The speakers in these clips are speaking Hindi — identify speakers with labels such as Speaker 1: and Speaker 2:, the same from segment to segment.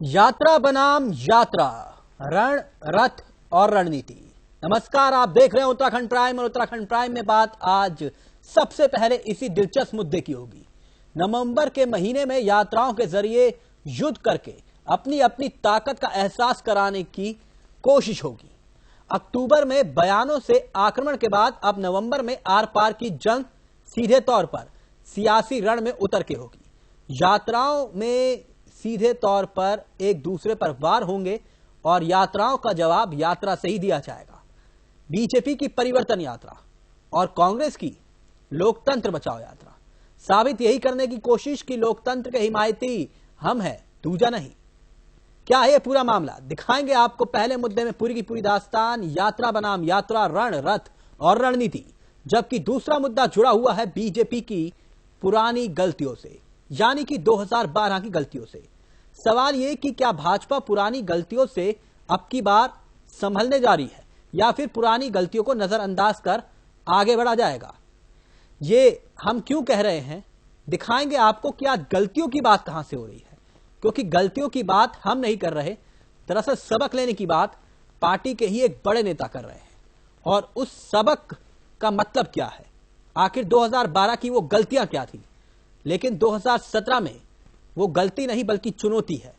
Speaker 1: यात्रा बनाम यात्रा, रण, रथ और रणनीति। नमस्कार, आप देख रहे हैं उत्तराखंड प्राइम और उत्तराखंड प्राइम में बात आज सबसे पहले इसी दिलचस्प मुद्दे की होगी। नवंबर के महीने में यात्राओं के जरिए युद्ध करके अपनी अपनी ताकत का एहसास कराने की कोशिश होगी। अक्टूबर में बयानों से आक्रमण के बाद अब नवंबर में आर पार की जंग सीधे तौर पर सियासी रण में उतर के होगी। यात्राओं में सीधे तौर पर एक दूसरे पर वार होंगे और यात्राओं का जवाब यात्रा से ही दिया जाएगा। बीजेपी की परिवर्तन यात्रा और कांग्रेस की लोकतंत्र बचाओ यात्रा साबित यही करने की कोशिश कि लोकतंत्र के हिमायती हम हैं, दूजा नहीं। क्या है ये पूरा मामला, दिखाएंगे आपको पहले मुद्दे में पूरी की पूरी दास्तान, यात्रा बनाम यात्रा, रण, रथ और रणनीति। जबकि दूसरा मुद्दा जुड़ा हुआ है बीजेपी की पुरानी गलतियों से, यानी कि 2012 की गलतियों से। सवाल यह कि क्या भाजपा पुरानी गलतियों से अब की बार संभलने जा रही है या फिर पुरानी गलतियों को नजरअंदाज कर आगे बढ़ा जाएगा। ये हम क्यों कह रहे हैं, दिखाएंगे आपको कि आज गलतियों की बात कहां से हो रही है। क्योंकि गलतियों की बात हम नहीं कर रहे, दरअसल सबक लेने की बात पार्टी के ही एक बड़े नेता कर रहे हैं। और उस सबक का मतलब क्या है, आखिर 2012 की वो गलतियां क्या थी, लेकिन 2017 में वो गलती नहीं बल्कि चुनौती है।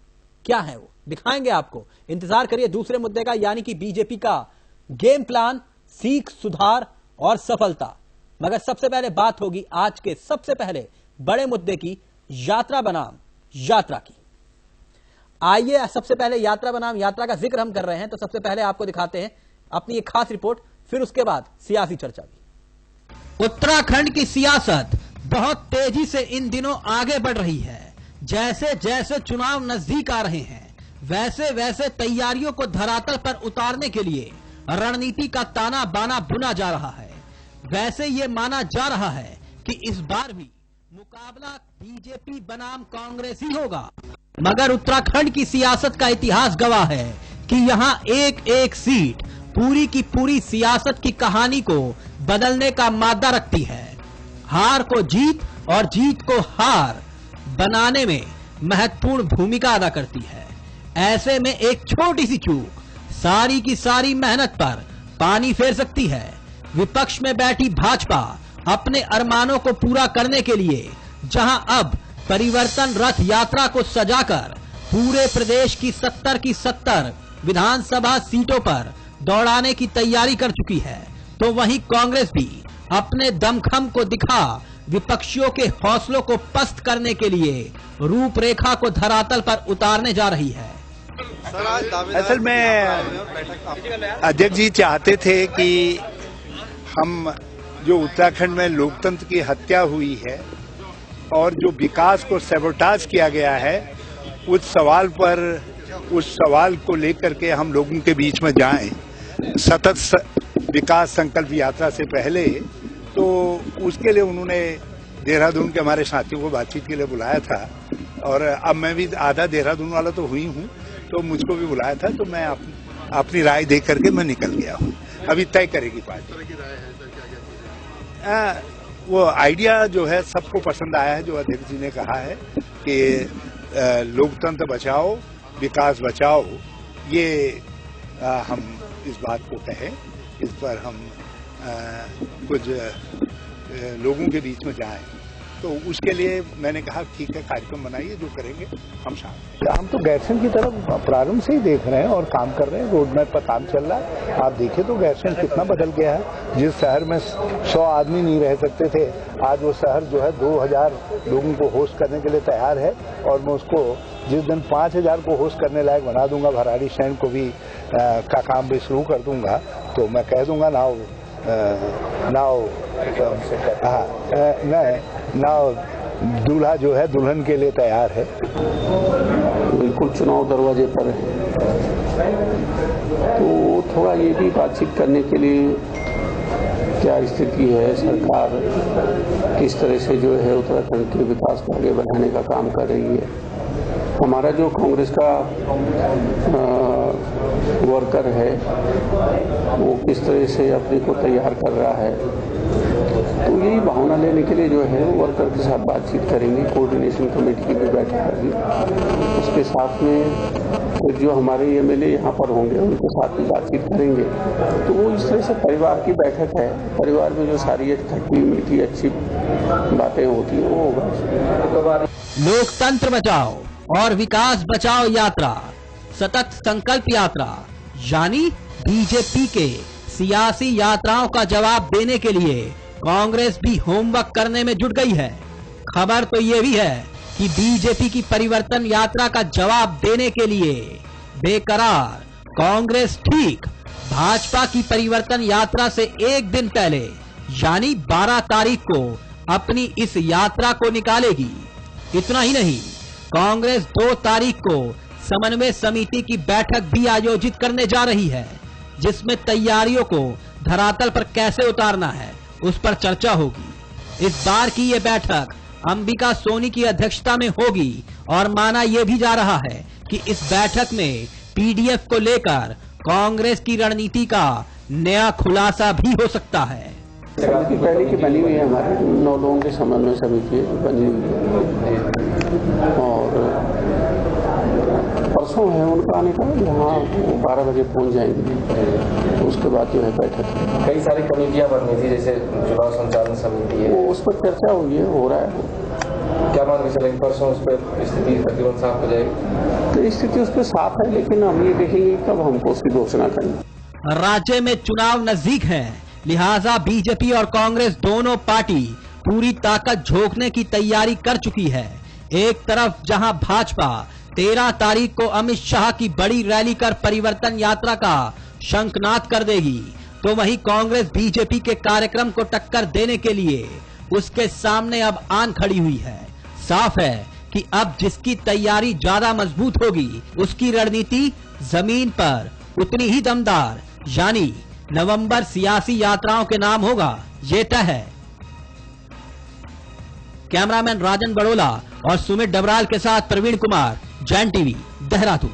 Speaker 1: क्या है वो, दिखाएंगे आपको। इंतजार करिए दूसरे मुद्दे का, यानी कि बीजेपी का गेम प्लान, सीख, सुधार और सफलता। मगर सबसे पहले बात होगी आज के सबसे पहले बड़े मुद्दे की, यात्रा बनाम यात्रा की। आइए सबसे पहले यात्रा बनाम यात्रा का जिक्र हम कर रहे हैं तो सबसे पहले आपको दिखाते हैं अपनी एक खास रिपोर्ट, फिर उसके बाद सियासी चर्चा भी। उत्तराखंड की सियासत बहुत तेजी से इन दिनों आगे बढ़ रही है। जैसे जैसे चुनाव नजदीक आ रहे हैं वैसे वैसे तैयारियों को धरातल पर उतारने के लिए रणनीति का ताना बाना बुना जा रहा है। वैसे ये माना जा रहा है कि इस बार भी मुकाबला बीजेपी बनाम कांग्रेस ही होगा। मगर उत्तराखंड की सियासत का इतिहास गवाह है कि यहाँ एक एक सीट पूरी की पूरी सियासत की कहानी को बदलने का मादा रखती है। हार को जीत और जीत को हार बनाने में महत्वपूर्ण भूमिका अदा करती है। ऐसे में एक छोटी सी चूक सारी की सारी मेहनत पर पानी फेर सकती है। विपक्ष में बैठी भाजपा अपने अरमानों को पूरा करने के लिए जहां अब परिवर्तन रथ यात्रा को सजाकर पूरे प्रदेश की 70 विधानसभा सीटों पर दौड़ाने की तैयारी कर चुकी है, तो वहीं कांग्रेस भी अपने दमखम को दिखा विपक्षियों के हौसलों को पस्त करने के लिए रूपरेखा को धरातल पर उतारने जा रही है।
Speaker 2: असल में अध्यक्ष जी चाहते थे कि हम जो उत्तराखंड में लोकतंत्र की हत्या हुई है और जो विकास को सैबोटाज किया गया है, उस सवाल को लेकर के हम लोगों के बीच में जाएं। सतत विकास संकल्प यात्रा से पहले तो उसके लिए उन्होंने देहरादून के हमारे साथियों को बातचीत के लिए बुलाया था और अब मैं भी आधा देहरादून वाला तो हुई हूँ, तो मुझको भी बुलाया था, तो मैं अपनी राय दे करके मैं निकल गया हूँ। अभी तय करेगी पार्टी। वो आइडिया जो है सबको पसंद आया है, जो अध्यक्ष जी ने कहा है कि लोकतंत्र बचाओ विकास बचाओ। ये हम इस बात को कहें, इस पर हम कुछ लोगों के बीच में जाएं, तो उसके लिए मैंने कहा ठीक है, कार्यक्रम बनाइए, जो करेंगे हम शामिल हैं।
Speaker 3: हम तो गैरसैंण की तरफ प्रारंभ से ही देख रहे हैं और काम कर रहे हैं। रोड मैप पर काम चल रहा है। आप देखिए तो गैरसैंण कितना बदल गया है। जिस शहर में 100 आदमी नहीं रह सकते थे, आज वो शहर जो है 2000 लोगों को होस्ट करने के लिए तैयार है। और मैं उसको जिस दिन 5000 को होस्ट करने लायक बना दूंगा, भराड़ीसैंण को भी का काम भी शुरू कर दूंगा, तो मैं कह दूंगा नाउ दूल्हा जो है दुल्हन के लिए तैयार है।
Speaker 4: बिल्कुल चुनाव दरवाजे पर है, तो थोड़ा ये भी बातचीत करने के लिए क्या स्थिति है, सरकार किस तरह से जो है उत्तराखंड के विकास को आगे बढ़ाने का काम कर रही है। हमारा जो कांग्रेस का वर्कर है वो किस तरह से अपने को तैयार कर रहा है, तो यही भावना लेने के लिए जो है वर्कर के साथ बातचीत करेंगे, कोऑर्डिनेशन कमेटी की भी बैठक होगी, उसके साथ में फिर जो हमारे एमएलए यहाँ पर होंगे उनके साथ भी बातचीत करेंगे। तो वो इस तरह से परिवार की बैठक है, परिवार में जो सारी खट्टी मीठी अच्छी बातें होती हैं वो होगा।
Speaker 1: लोकतंत्र बचाओ और विकास बचाओ यात्रा, सतत संकल्प यात्रा, यानी बीजेपी के सियासी यात्राओं का जवाब देने के लिए कांग्रेस भी होमवर्क करने में जुट गई है। खबर तो ये भी है कि बीजेपी की परिवर्तन यात्रा का जवाब देने के लिए बेकरार कांग्रेस ठीक भाजपा की परिवर्तन यात्रा से एक दिन पहले यानी 12 तारीख को अपनी इस यात्रा को निकालेगी। इतना ही नहीं, कांग्रेस 2 तारीख को समन्वय समिति की बैठक भी आयोजित करने जा रही है, जिसमें तैयारियों को धरातल पर कैसे उतारना है उस पर चर्चा होगी। इस बार की ये बैठक अंबिका सोनी की अध्यक्षता में होगी और माना यह भी जा रहा है कि इस बैठक में पीडीएफ को लेकर कांग्रेस की रणनीति का नया खुलासा भी हो सकता है।
Speaker 4: समिति पहले की बनी हुई है, हमारे 9 लोगों के समन्वय समिति बनी हुई है और परसों है उनका आने का, यहाँ 12 बजे पहुँच जाएंगे। तो उसके बाद जो है बैठक
Speaker 5: कई सारी कमेटियां बननी थी, जैसे चुनाव संचालन समिति है,
Speaker 4: उस पर चर्चा हुई है, हो रहा है।
Speaker 5: क्या मान के चलेंगे परसों उस पर स्थिति तकरीबन साफ हो जाएगी?
Speaker 4: तो स्थिति उस पर साफ है, लेकिन हम ये देखेंगे कब हमको उसकी घोषणा करनी।
Speaker 1: राज्य में चुनाव नजदीक है, लिहाजा बीजेपी और कांग्रेस दोनों पार्टी पूरी ताकत झोंकने की तैयारी कर चुकी है। एक तरफ जहां भाजपा 13 तारीख को अमित शाह की बड़ी रैली कर परिवर्तन यात्रा का शंखनाद कर देगी, तो वहीं कांग्रेस बीजेपी के कार्यक्रम को टक्कर देने के लिए उसके सामने अब आन खड़ी हुई है। साफ है कि अब जिसकी तैयारी ज्यादा मजबूत होगी उसकी रणनीति जमीन पर उतनी ही दमदार यानी नवंबर सियासी यात्राओं के नाम होगा, ये तय है। कैमरामैन राजन बड़ोला और सुमित डबराल के साथ प्रवीण कुमार, जैन टीवी, देहरादून।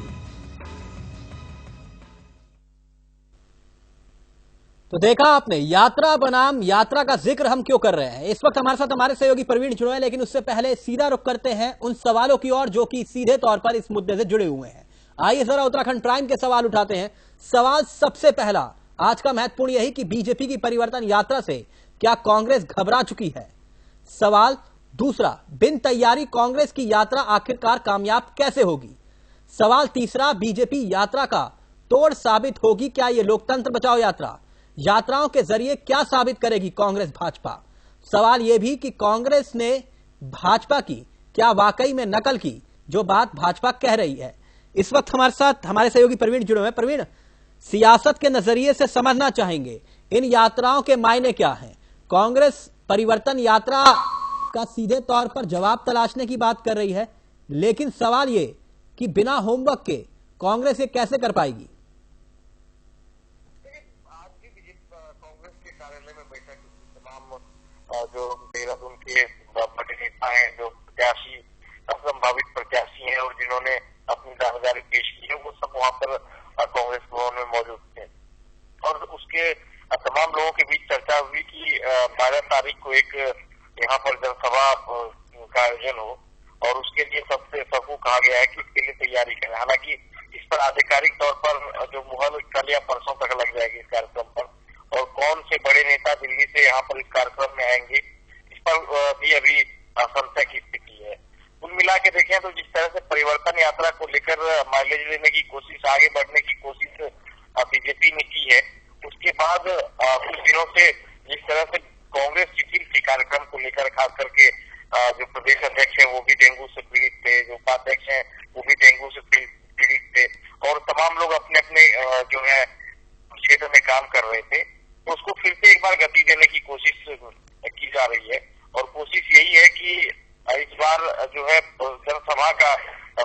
Speaker 1: तो देखा आपने, यात्रा बनाम यात्रा का जिक्र हम क्यों कर रहे हैं। इस वक्त हमारे साथ हमारे सहयोगी प्रवीण जुड़े हैं, लेकिन उससे पहले सीधा रुख करते हैं उन सवालों की ओर जो कि सीधे तौर पर इस मुद्दे से जुड़े हुए हैं। आइए जरा उत्तराखंड प्राइम के सवाल उठाते हैं। सवाल सबसे पहला आज का महत्वपूर्ण यही कि बीजेपी की परिवर्तन यात्रा से क्या कांग्रेस घबरा चुकी है। सवाल दूसरा, बिन तैयारी कांग्रेस की यात्रा आखिरकार कामयाब कैसे होगी। सवाल तीसरा, बीजेपी यात्रा का तोड़ साबित होगी क्या ये लोकतंत्र बचाओ यात्रा। यात्राओं के जरिए क्या साबित करेगी कांग्रेस भाजपा। सवाल यह भी कि कांग्रेस ने भाजपा की क्या वाकई में नकल की, जो बात भाजपा कह रही है। इस वक्त हमारे साथ हमारे सहयोगी प्रवीण जुड़े हुए हैं। प्रवीण, सियासत के नजरिए से समझना चाहेंगे इन यात्राओं के मायने क्या हैं। कांग्रेस परिवर्तन यात्रा का सीधे तौर पर जवाब तलाशने की बात कर रही है, लेकिन सवाल ये कि बिना होमवर्क के कांग्रेस ये कैसे कर पाएगी।
Speaker 6: जो देहरादून के बड़े नेता हैं, जो प्रत्याशी संभावित प्रत्याशी हैं और जिन्होंने अपनी दावेदारी पेश की है, वो सब वहाँ पर कांग्रेस भवन में मौजूद थे और उसके तमाम लोगों के बीच चर्चा हुई कि 12 तारीख को एक यहाँ पर जनसभा का आयोजन हो और उसके लिए सबको कहा गया है कि इसके लिए तैयारी करें। हालांकि इस पर आधिकारिक तौर पर जो मुहर कल या परसों तक लग जाएगी इस कार्यक्रम पर, और कौन से बड़े नेता दिल्ली से यहाँ पर इस कार्यक्रम में आएंगे इस पर भी अभी संशय की स्थिति है। कुल मिला के देखें तो जिस तरह से परिवर्तन यात्रा को लेकर माइलेज लेने की कोशिश, आगे बढ़ने की कोशिश बीजेपी ने की है, उसके बाद कुछ दिनों से जिस तरह से कांग्रेस शिथिल थी कार्यक्रम को लेकर, खास करके जो प्रदेश अध्यक्ष है वो भी डेंगू से पीड़ित थे, जो उपाध्यक्ष है वो भी डेंगू से पीड़ित थे और तमाम लोग अपने अपने जो है क्षेत्र में काम कर रहे थे, तो उसको फिर से एक बार गति देने की कोशिश की जा रही है और कोशिश यही है कि इस बार जो है जनसभा का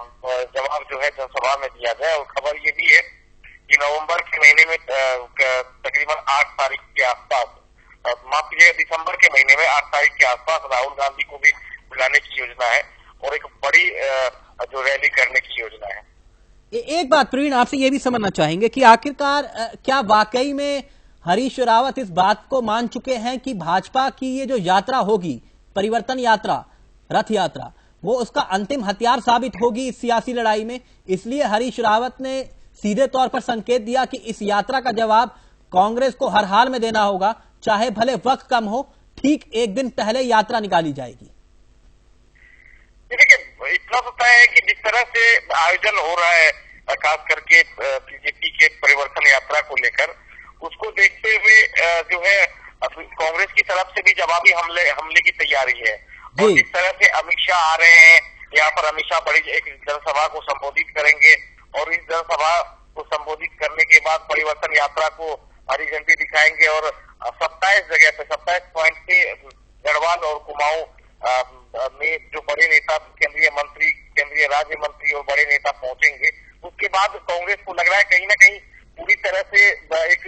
Speaker 6: जवाब जो है जनसभा में दिया जाए। और खबर ये भी है कि नवंबर के महीने में तकरीबन 8 तारीख के आसपास, माफ कीजिएगा दिसंबर के महीने में 8 तारीख के आसपास राहुल गांधी को भी बुलाने की योजना है और एक बड़ी जो रैली करने की योजना है।
Speaker 1: एक बात प्रवीण आपसे ये भी समझना चाहेंगे कि आखिरकार क्या वाकई में हरीश रावत इस बात को मान चुके हैं कि भाजपा की ये जो यात्रा होगी, परिवर्तन यात्रा, रथ यात्रा, वो उसका अंतिम हथियार साबित होगी इस सियासी लड़ाई में। इसलिए हरीश रावत ने सीधे तौर पर संकेत दिया कि इस यात्रा का जवाब कांग्रेस को हर हाल में देना होगा, चाहे भले वक्त कम हो। ठीक एक दिन पहले यात्रा निकाली जाएगी।
Speaker 6: देखिए, इतना तो तय है कि जिस तरह से आयोजन हो रहा है, खास करके बीजेपी के परिवर्तन यात्रा को लेकर, उसको देखते हुए जो है कांग्रेस की तरफ से भी जवाबी हमले की तैयारी है। और जिस तरह से अमित शाह आ रहे हैं, यहाँ पर अमित शाह बड़ी एक जनसभा को संबोधित करेंगे और इस जनसभा को संबोधित करने के बाद परिवर्तन यात्रा को हरी झंडी दिखाएंगे और 27 जगह पे 27 पॉइंट पे गढ़वाल और कुमाऊं में जो बड़े नेता, केंद्रीय मंत्री, केंद्रीय राज्य मंत्री और बड़े नेता पहुंचेंगे। उसके बाद कांग्रेस को लग रहा है कहीं ना कहीं पूरी तरह से एक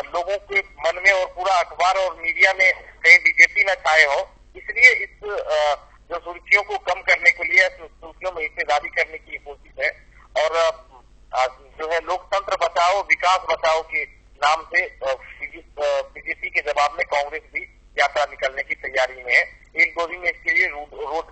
Speaker 6: लोगों के मन में और पूरा अखबार और मीडिया में कहीं बीजेपी न छाए हो, इसलिए इस जो सुर्खियों को कम करने के लिए सुर्खियों में हिस्सेदारी करने की कोशिश है। और जो है लोकतंत्र बचाओ विकास बचाओ के नाम से बीजेपी के जवाब में कांग्रेस भी यात्रा निकलने की तैयारी में है। 1-2 दिन में इसके लिए रूट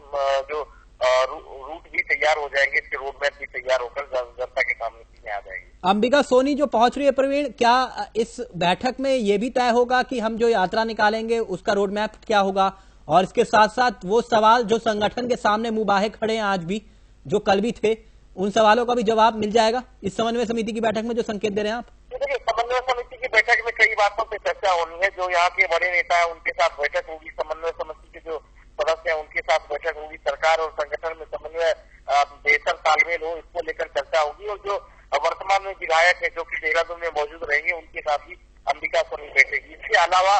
Speaker 6: भी तैयार हो जाएंगे, इसके रोड मैप भी तैयार होकर जनता के सामने चीजें आ जाएंगी।
Speaker 1: अंबिका सोनी जो पहुंच रही है, प्रवीण, क्या इस बैठक में ये भी तय होगा कि हम जो यात्रा निकालेंगे उसका रोड मैप क्या होगा? और इसके साथ साथ वो सवाल जो संगठन के सामने मुबाहे खड़े हैं आज भी, जो कल भी थे, उन सवालों का भी जवाब मिल जाएगा इस समन्वय समिति की बैठक में, जो संकेत दे रहे हैं आप?
Speaker 6: देखिए, समन्वय समिति की बैठक में कई बातों पे चर्चा होनी है। जो यहाँ के बड़े नेता है उनके साथ बैठक होगी, समन्वय समिति के जो सदस्य हैं उनके साथ बैठक होगी, सरकार और संगठन में समन्वय बेहतर तालमेल हो, इसको लेकर चर्चा होगी। और जो वर्तमान में विधायक है जो कि देहरादून में मौजूद रहेंगे, उनके साथ भी अंबिका सोनी बैठेगी। इसके अलावा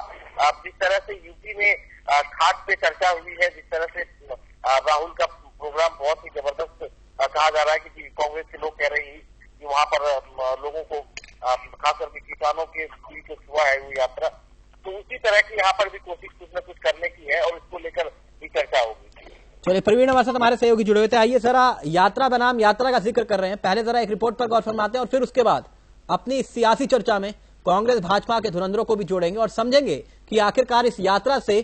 Speaker 6: जिस तरह से यूपी में खाद पे चर्चा हुई है, जिस तरह से राहुल का प्रोग्राम बहुत ही जबरदस्त कहा जा रहा है कि कांग्रेस के लोग कह रहे हैं कि वहां पर लोगों को खासकर के किसानों के बीच हुआ है वो यात्रा, तो उसी तरह की यहाँ पर भी कोशिश कुछ न कुछ करने की है और इसको लेकर भी चर्चा होगी।
Speaker 1: चलिए, प्रवीण हमारे साथ हमारे सहयोगी जुड़े हुए थे। आइए जरा यात्रा बनाम यात्रा का जिक्र कर रहे हैं, पहले जरा एक रिपोर्ट पर गौर फरमाते हैं और फिर उसके बाद अपनी सियासी चर्चा में कांग्रेस भाजपा के धुरंधरों को भी जोड़ेंगे और समझेंगे कि आखिरकार इस यात्रा से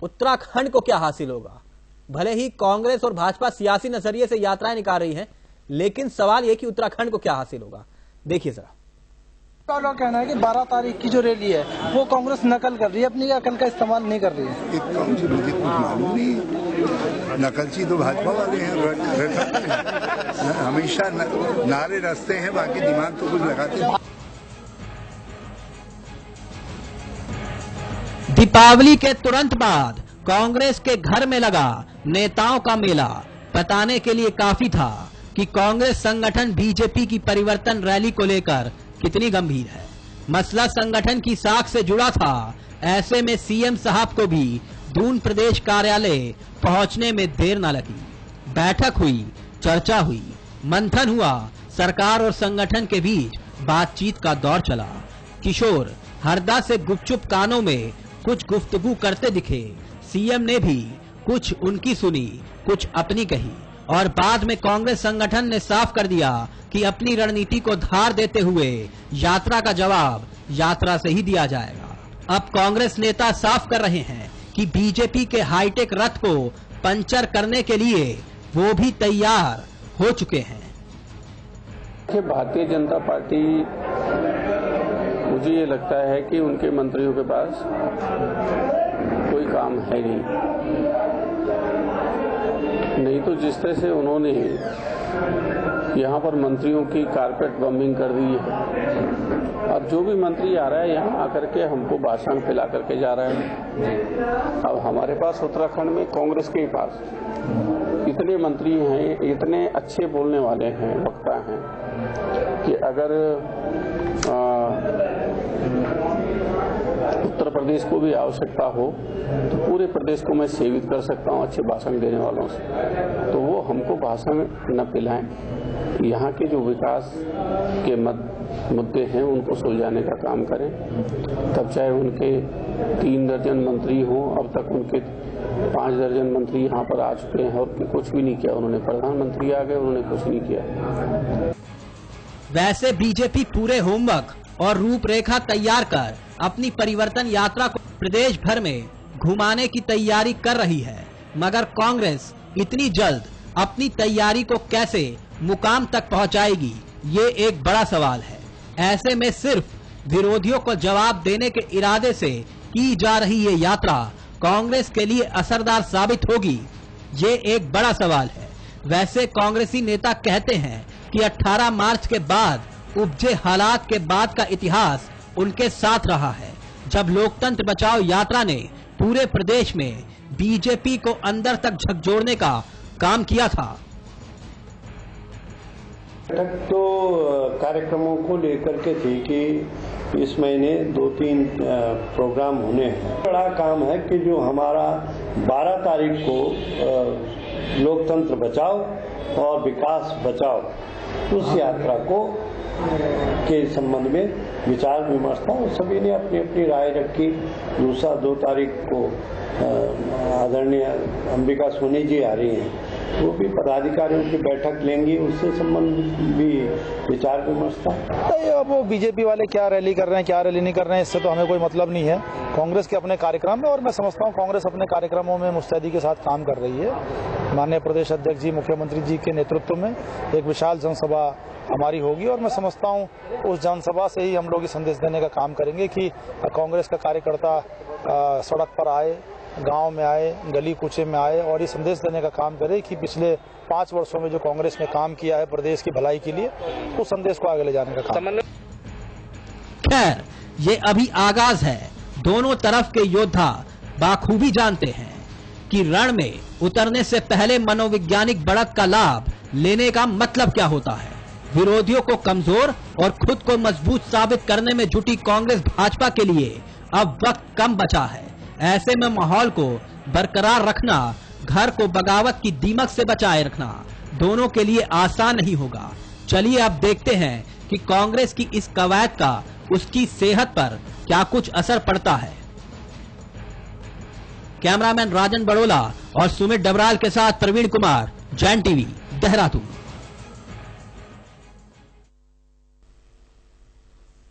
Speaker 1: उत्तराखंड को क्या हासिल होगा। भले ही कांग्रेस और भाजपा सियासी नजरिए से यात्राएं निकाल रही हैं, लेकिन सवाल यह कि उत्तराखंड को क्या हासिल होगा। देखिए जरा।
Speaker 7: का कहना है कि 12 तारीख की जो रैली है वो कांग्रेस नकल कर रही है, अपनी अकल का इस्तेमाल नहीं कर रही है।
Speaker 2: मुझे कुछ मालूम नहीं, नकलची तो भाजपा वाले हैं, हमेशा नारे रचते हैं, बाकी दिमाग तो कुछ लगाते हैं।
Speaker 1: दीपावली के तुरंत बाद कांग्रेस के घर में लगा नेताओं का मेला। बताने के लिए काफी था कि कांग्रेस संगठन बीजेपी की परिवर्तन रैली को लेकर कितनी गंभीर है। मसला संगठन की साख से जुड़ा था। ऐसे में सीएम साहब को भी दून प्रदेश कार्यालय पहुंचने में देर न लगी। बैठक हुई, चर्चा हुई, मंथन हुआ, सरकार और संगठन के बीच बातचीत का दौर चला। किशोर हरदा से गुपचुप कानों में कुछ गुफ्तगू करते दिखे। सीएम ने भी कुछ उनकी सुनी, कुछ अपनी कही और बाद में कांग्रेस संगठन ने साफ कर दिया कि अपनी रणनीति को धार देते हुए यात्रा का जवाब यात्रा से ही दिया जाएगा। अब कांग्रेस नेता साफ कर रहे हैं कि बीजेपी के हाईटेक रथ को पंचर करने के लिए वो भी तैयार हो चुके हैं।
Speaker 4: भारतीय जनता पार्टी, मुझे ये लगता है कि उनके मंत्रियों के पास कोई काम है नहीं तो जिस तरह से उन्होंने यहाँ पर मंत्रियों की कारपेट बम्बिंग कर दी है। अब जो भी मंत्री आ रहा है यहाँ आकर के हमको भाषण पिला करके जा रहा है। अब हमारे पास उत्तराखंड में कांग्रेस के पास इतने मंत्री हैं, इतने अच्छे बोलने वाले हैं, वक्ता हैं कि अगर उत्तर प्रदेश को भी आवश्यकता हो तो पूरे प्रदेश को मैं सेवित कर सकता हूं अच्छे भाषण देने वालों से। तो वो हमको भाषण न पिलाएं, यहाँ के जो विकास के मुद्दे हैं उनको सुलझाने का काम करें। तब चाहे उनके 3 दर्जन मंत्री हों, अब तक उनके 5 दर्जन मंत्री यहाँ पर आ चुके हैं और कुछ भी नहीं किया उन्होंने। प्रधानमंत्री आ गए, उन्होंने कुछ नहीं किया।
Speaker 1: वैसे बीजेपी पूरे होमवर्क और रूपरेखा तैयार कर अपनी परिवर्तन यात्रा को प्रदेश भर में घुमाने की तैयारी कर रही है, मगर कांग्रेस इतनी जल्द अपनी तैयारी को कैसे मुकाम तक पहुंचाएगी, ये एक बड़ा सवाल है। ऐसे में सिर्फ विरोधियों को जवाब देने के इरादे से की जा रही ये यात्रा कांग्रेस के लिए असरदार साबित होगी, ये एक बड़ा सवाल है। वैसे कांग्रेसी नेता कहते हैं कि 18 मार्च के बाद उपजे हालात के बाद का इतिहास उनके साथ रहा है, जब लोकतंत्र बचाओ यात्रा ने पूरे प्रदेश में बीजेपी को अंदर तक झकझोरने का काम किया था।
Speaker 4: तो कार्यक्रमों को लेकर के थी कि इस महीने 2-3 प्रोग्राम होने हैं। बड़ा काम है कि जो हमारा 12 तारीख को लोकतंत्र बचाओ और विकास बचाओ उस यात्रा को के संबंध में विचार विमर्श था और सभी ने अपनी अपनी राय रखी। दूसरा 2 तारीख को आदरणीय अंबिका सोनी जी आ रही हैं, वो भी पदाधिकारियों की बैठक लेंगी, उससे संबंधित भी विचार विमर्श था।
Speaker 7: अब वो बीजेपी वाले क्या रैली कर रहे हैं, क्या रैली नहीं कर रहे हैं, इससे तो हमें कोई मतलब नहीं है। कांग्रेस के अपने कार्यक्रम है और मैं समझता हूँ कांग्रेस अपने कार्यक्रमों में मुस्तैदी के साथ काम कर रही है। माननीय प्रदेश अध्यक्ष जी, मुख्यमंत्री जी के नेतृत्व में एक विशाल जनसभा हमारी होगी और मैं समझता हूँ उस जनसभा से ही हम लोग ये संदेश देने का काम करेंगे कि कांग्रेस का कार्यकर्ता सड़क पर आए, गांव में आए, गली कूचे में आए और ये संदेश देने का काम करे कि पिछले 5 वर्षों में जो कांग्रेस ने काम किया है प्रदेश की भलाई के लिए, उस संदेश को आगे ले जाने का काम।
Speaker 1: खैर, ये अभी आगाज है। दोनों तरफ के योद्धा बाखूबी जानते हैं कि रण में उतरने से पहले मनोवैज्ञानिक बढ़त का लाभ लेने का मतलब क्या होता है। विरोधियों को कमजोर और खुद को मजबूत साबित करने में जुटी कांग्रेस भाजपा के लिए अब वक्त कम बचा है। ऐसे में माहौल को बरकरार रखना, घर को बगावत की दीमक से बचाए रखना दोनों के लिए आसान नहीं होगा। चलिए अब देखते हैं कि कांग्रेस की इस कवायद का उसकी सेहत पर क्या कुछ असर पड़ता है। कैमरामैन राजन बड़ोला और सुमित डबराल के साथ प्रवीण कुमार, जैन टीवी, देहरादून।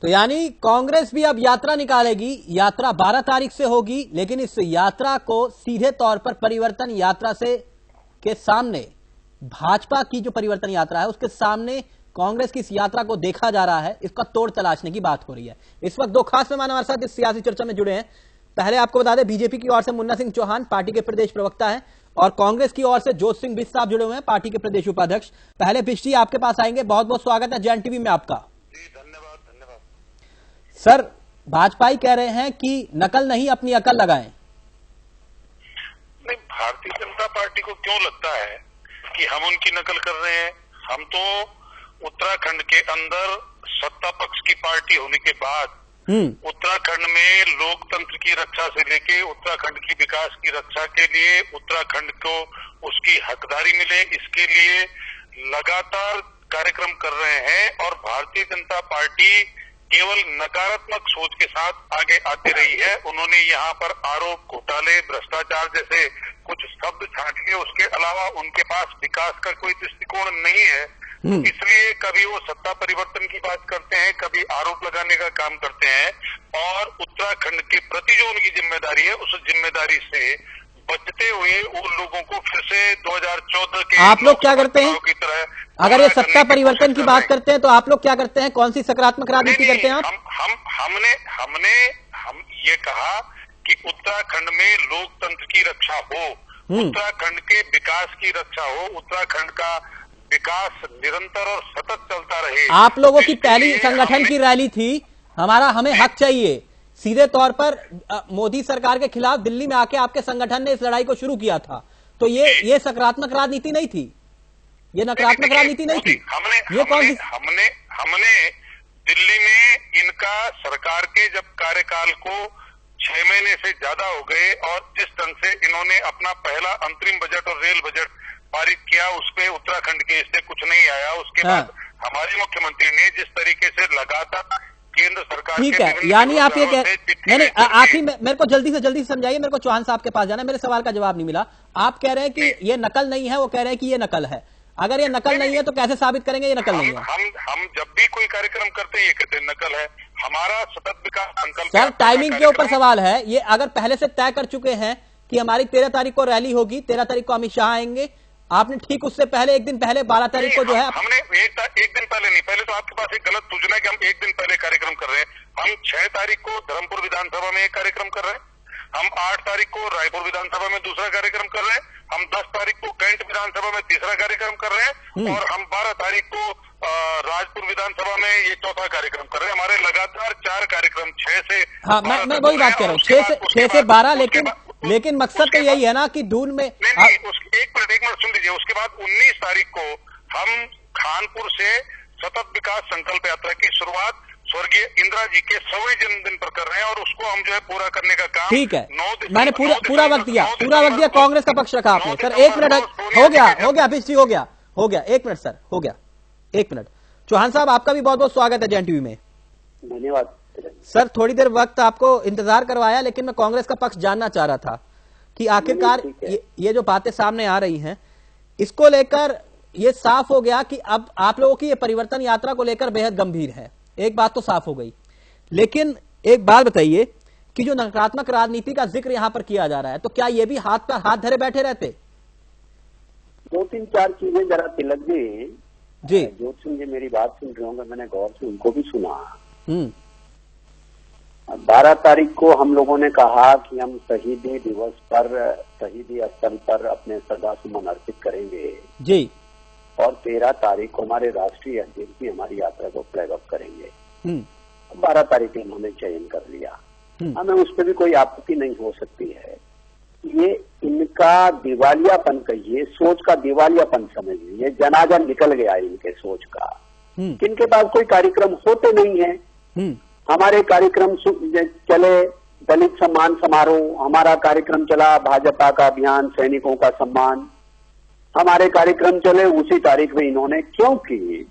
Speaker 1: तो यानी कांग्रेस भी अब यात्रा निकालेगी। यात्रा 12 तारीख से होगी, लेकिन इस यात्रा को सीधे तौर पर परिवर्तन यात्रा से के सामने, भाजपा की जो परिवर्तन यात्रा है उसके सामने कांग्रेस की इस यात्रा को देखा जा रहा है। इसका तोड़ तलाशने की बात हो रही है। इस वक्त 2 खास मेहमान हमारे साथ इस सियासी चर्चा में जुड़े हैं। पहले आपको बता दें, बीजेपी की ओर से मुन्ना सिंह चौहान पार्टी के प्रदेश प्रवक्ता हैं और कांग्रेस की ओर से जोत सिंह बिष्ट साहब जुड़े हुए हैं, पार्टी के प्रदेश उपाध्यक्ष। पहले बिष्ट जी आपके पास आएंगे, बहुत बहुत स्वागत है जैन टीवी में आपका। सर, भाजपा ही कह रहे हैं कि नकल नहीं अपनी अकल लगाएं।
Speaker 6: नहीं, भारतीय जनता पार्टी को क्यों लगता है कि हम उनकी नकल कर रहे हैं? हम तो उत्तराखंड के अंदर सत्ता पक्ष की पार्टी होने के बाद उत्तराखंड में लोकतंत्र की रक्षा से लेके उत्तराखंड की विकास की रक्षा के लिए उत्तराखंड को उसकी हकदारी मिले, इसके लिए लगातार कार्यक्रम कर रहे हैं। और भारतीय जनता पार्टी केवल नकारात्मक सोच के साथ आगे आती रही है। उन्होंने यहाँ पर आरोप, घोटाले, भ्रष्टाचार जैसे कुछ शब्द छांट लिए, उसके अलावा उनके पास विकास का कोई दृष्टिकोण नहीं है। इसलिए कभी वो सत्ता परिवर्तन की बात करते हैं, कभी आरोप लगाने का काम करते हैं और उत्तराखंड के प्रति जो उनकी जिम्मेदारी है उस जिम्मेदारी से बचते हुए उन लोगों को फिर से 2014 के
Speaker 1: आप लोग क्या करते हैं की तरह, अगर ये सत्ता परिवर्तन की बात करते हैं तो आप लोग क्या करते हैं, कौन सी सकारात्मक राजनीति करते हैं आप?
Speaker 6: हम ये कहा कि उत्तराखंड में लोकतंत्र की रक्षा हो, उत्तराखंड के विकास की रक्षा हो, उत्तराखंड का विकास निरंतर और सतत चलता रहे।
Speaker 1: आप लोगों की पहली संगठन की रैली थी हमें हक चाहिए, सीधे तौर पर मोदी सरकार के खिलाफ दिल्ली में आके आपके संगठन ने इस लड़ाई को शुरू किया था। तो ये सकारात्मक राजनीति नहीं थी, ये नकारात्मक राजनीति नहीं थी। ये कौन सी?
Speaker 6: हमने दिल्ली में इनका सरकार के जब कार्यकाल को 6 महीने से ज्यादा हो गए और जिस ढंग से इन्होंने अपना पहला अंतरिम बजट और रेल बजट पारित किया, उसपे उत्तराखंड के इससे कुछ नहीं आया। उसके बाद हमारे मुख्यमंत्री ने जिस तरीके से लगातार केंद्र सरकार,
Speaker 1: ठीक है, यानी आप ये नहीं, आखिरी मेरे को जल्दी से समझाइए, मेरे को चौहान साहब के पास जाना है, मेरे सवाल का जवाब नहीं मिला। आप कह रहे हैं कि ये नकल नहीं है, वो कह रहे हैं कि ये नकल है। अगर ये नकल नहीं है तो कैसे साबित करेंगे ये नकल नहीं है?
Speaker 6: हम जब भी कोई कार्यक्रम करते हैं ये कहते हैं नकल है। हमारा सतत विकास संकल्प।
Speaker 1: सर टाइमिंग के ऊपर सवाल है ये, अगर पहले से तय कर चुके हैं कि हमारी 13 तारीख को रैली होगी, 13 तारीख को अमित शाह आएंगे, आपने ठीक उससे पहले एक दिन पहले 12 तारीख को जो है
Speaker 6: हमने एक दिन पहले नहीं, पहले तो आपके पास एक गलत सूचना है कि हम एक दिन पहले कार्यक्रम कर रहे हैं। हम 6 तारीख को धर्मपुर विधानसभा में एक कार्यक्रम कर रहे हैं, हम 8 तारीख को रायपुर विधानसभा में दूसरा कार्यक्रम कर रहे हैं, हम 10 तारीख को कैंट विधानसभा में तीसरा कार्यक्रम कर रहे हैं और हम 12 तारीख को राजपुर विधानसभा में ये चौथा कार्यक्रम कर रहे हैं। हमारे लगातार 4 कार्यक्रम 6 से।
Speaker 1: हाँ मैं वही बात कर रहा हूँ, 6 से 12, लेकिन मकसद तो यही है ना कि दून में
Speaker 6: एक मिनट सुन लीजिए। उसके बाद 19 तारीख को हम खानपुर से सतत विकास संकल्प यात्रा की शुरुआत स्वर्गीय इंदिरा जी के 100वें जन्मदिन पर कर रहे हैं और उसको हम जो है पूरा करने का काम।
Speaker 1: ठीक है, मैंने पूरा वक्त दिया, कांग्रेस का पक्ष रखा आपने। सर 1 मिनट हो गया अभिष जी, हो गया 1 मिनट सर, हो गया 1 मिनट। चौहान साहब आपका भी बहुत बहुत स्वागत है जैन टीवी में।
Speaker 8: धन्यवाद
Speaker 1: सर, थोड़ी देर वक्त आपको इंतजार करवाया, लेकिन मैं कांग्रेस का पक्ष जानना चाह रहा था कि आखिरकार ये जो बातें सामने आ रही हैं, इसको लेकर ये साफ हो गया कि अब आप लोगों की ये परिवर्तन यात्रा को लेकर बेहद गंभीर है। एक बात तो साफ हो गई, लेकिन एक बात बताइए कि जो नकारात्मक राजनीति का जिक्र यहां पर किया जा रहा है, तो क्या ये भी हाथ पर हाथ धरे बैठे रहते?
Speaker 8: 2-3-4 चीजें जरा तिलक
Speaker 1: जी
Speaker 8: जोत सिंह जी मेरी बात सुन रहे होंगे, मैंने गौर से उनको भी सुना। 12 तारीख को हम लोगों ने कहा कि हम शहीदी दिवस पर शहीदी स्थल पर अपने श्रद्धासुमन अर्पित करेंगे
Speaker 1: जी,
Speaker 8: और 13 तारीख को हमारे राष्ट्रीय अध्यक्ष भी हमारी यात्रा को फ्लैग अप करेंगे। 12 तारीख को उन्होंने चयन कर लिया, हमें उस पर भी कोई आपत्ति नहीं हो सकती है। ये इनका दिवालियापन कहिए, सोच का दिवालियापन समझिए, जनाजा निकल गया इनके सोच का। इनके पास कोई कार्यक्रम होते नहीं है। हमारे कार्यक्रम चले दलित सम्मान समारोह, हमारा कार्यक्रम चला भाजपा का अभियान सैनिकों का सम्मान, हमारे कार्यक्रम चले उसी तारीख में इन्होंने, क्योंकि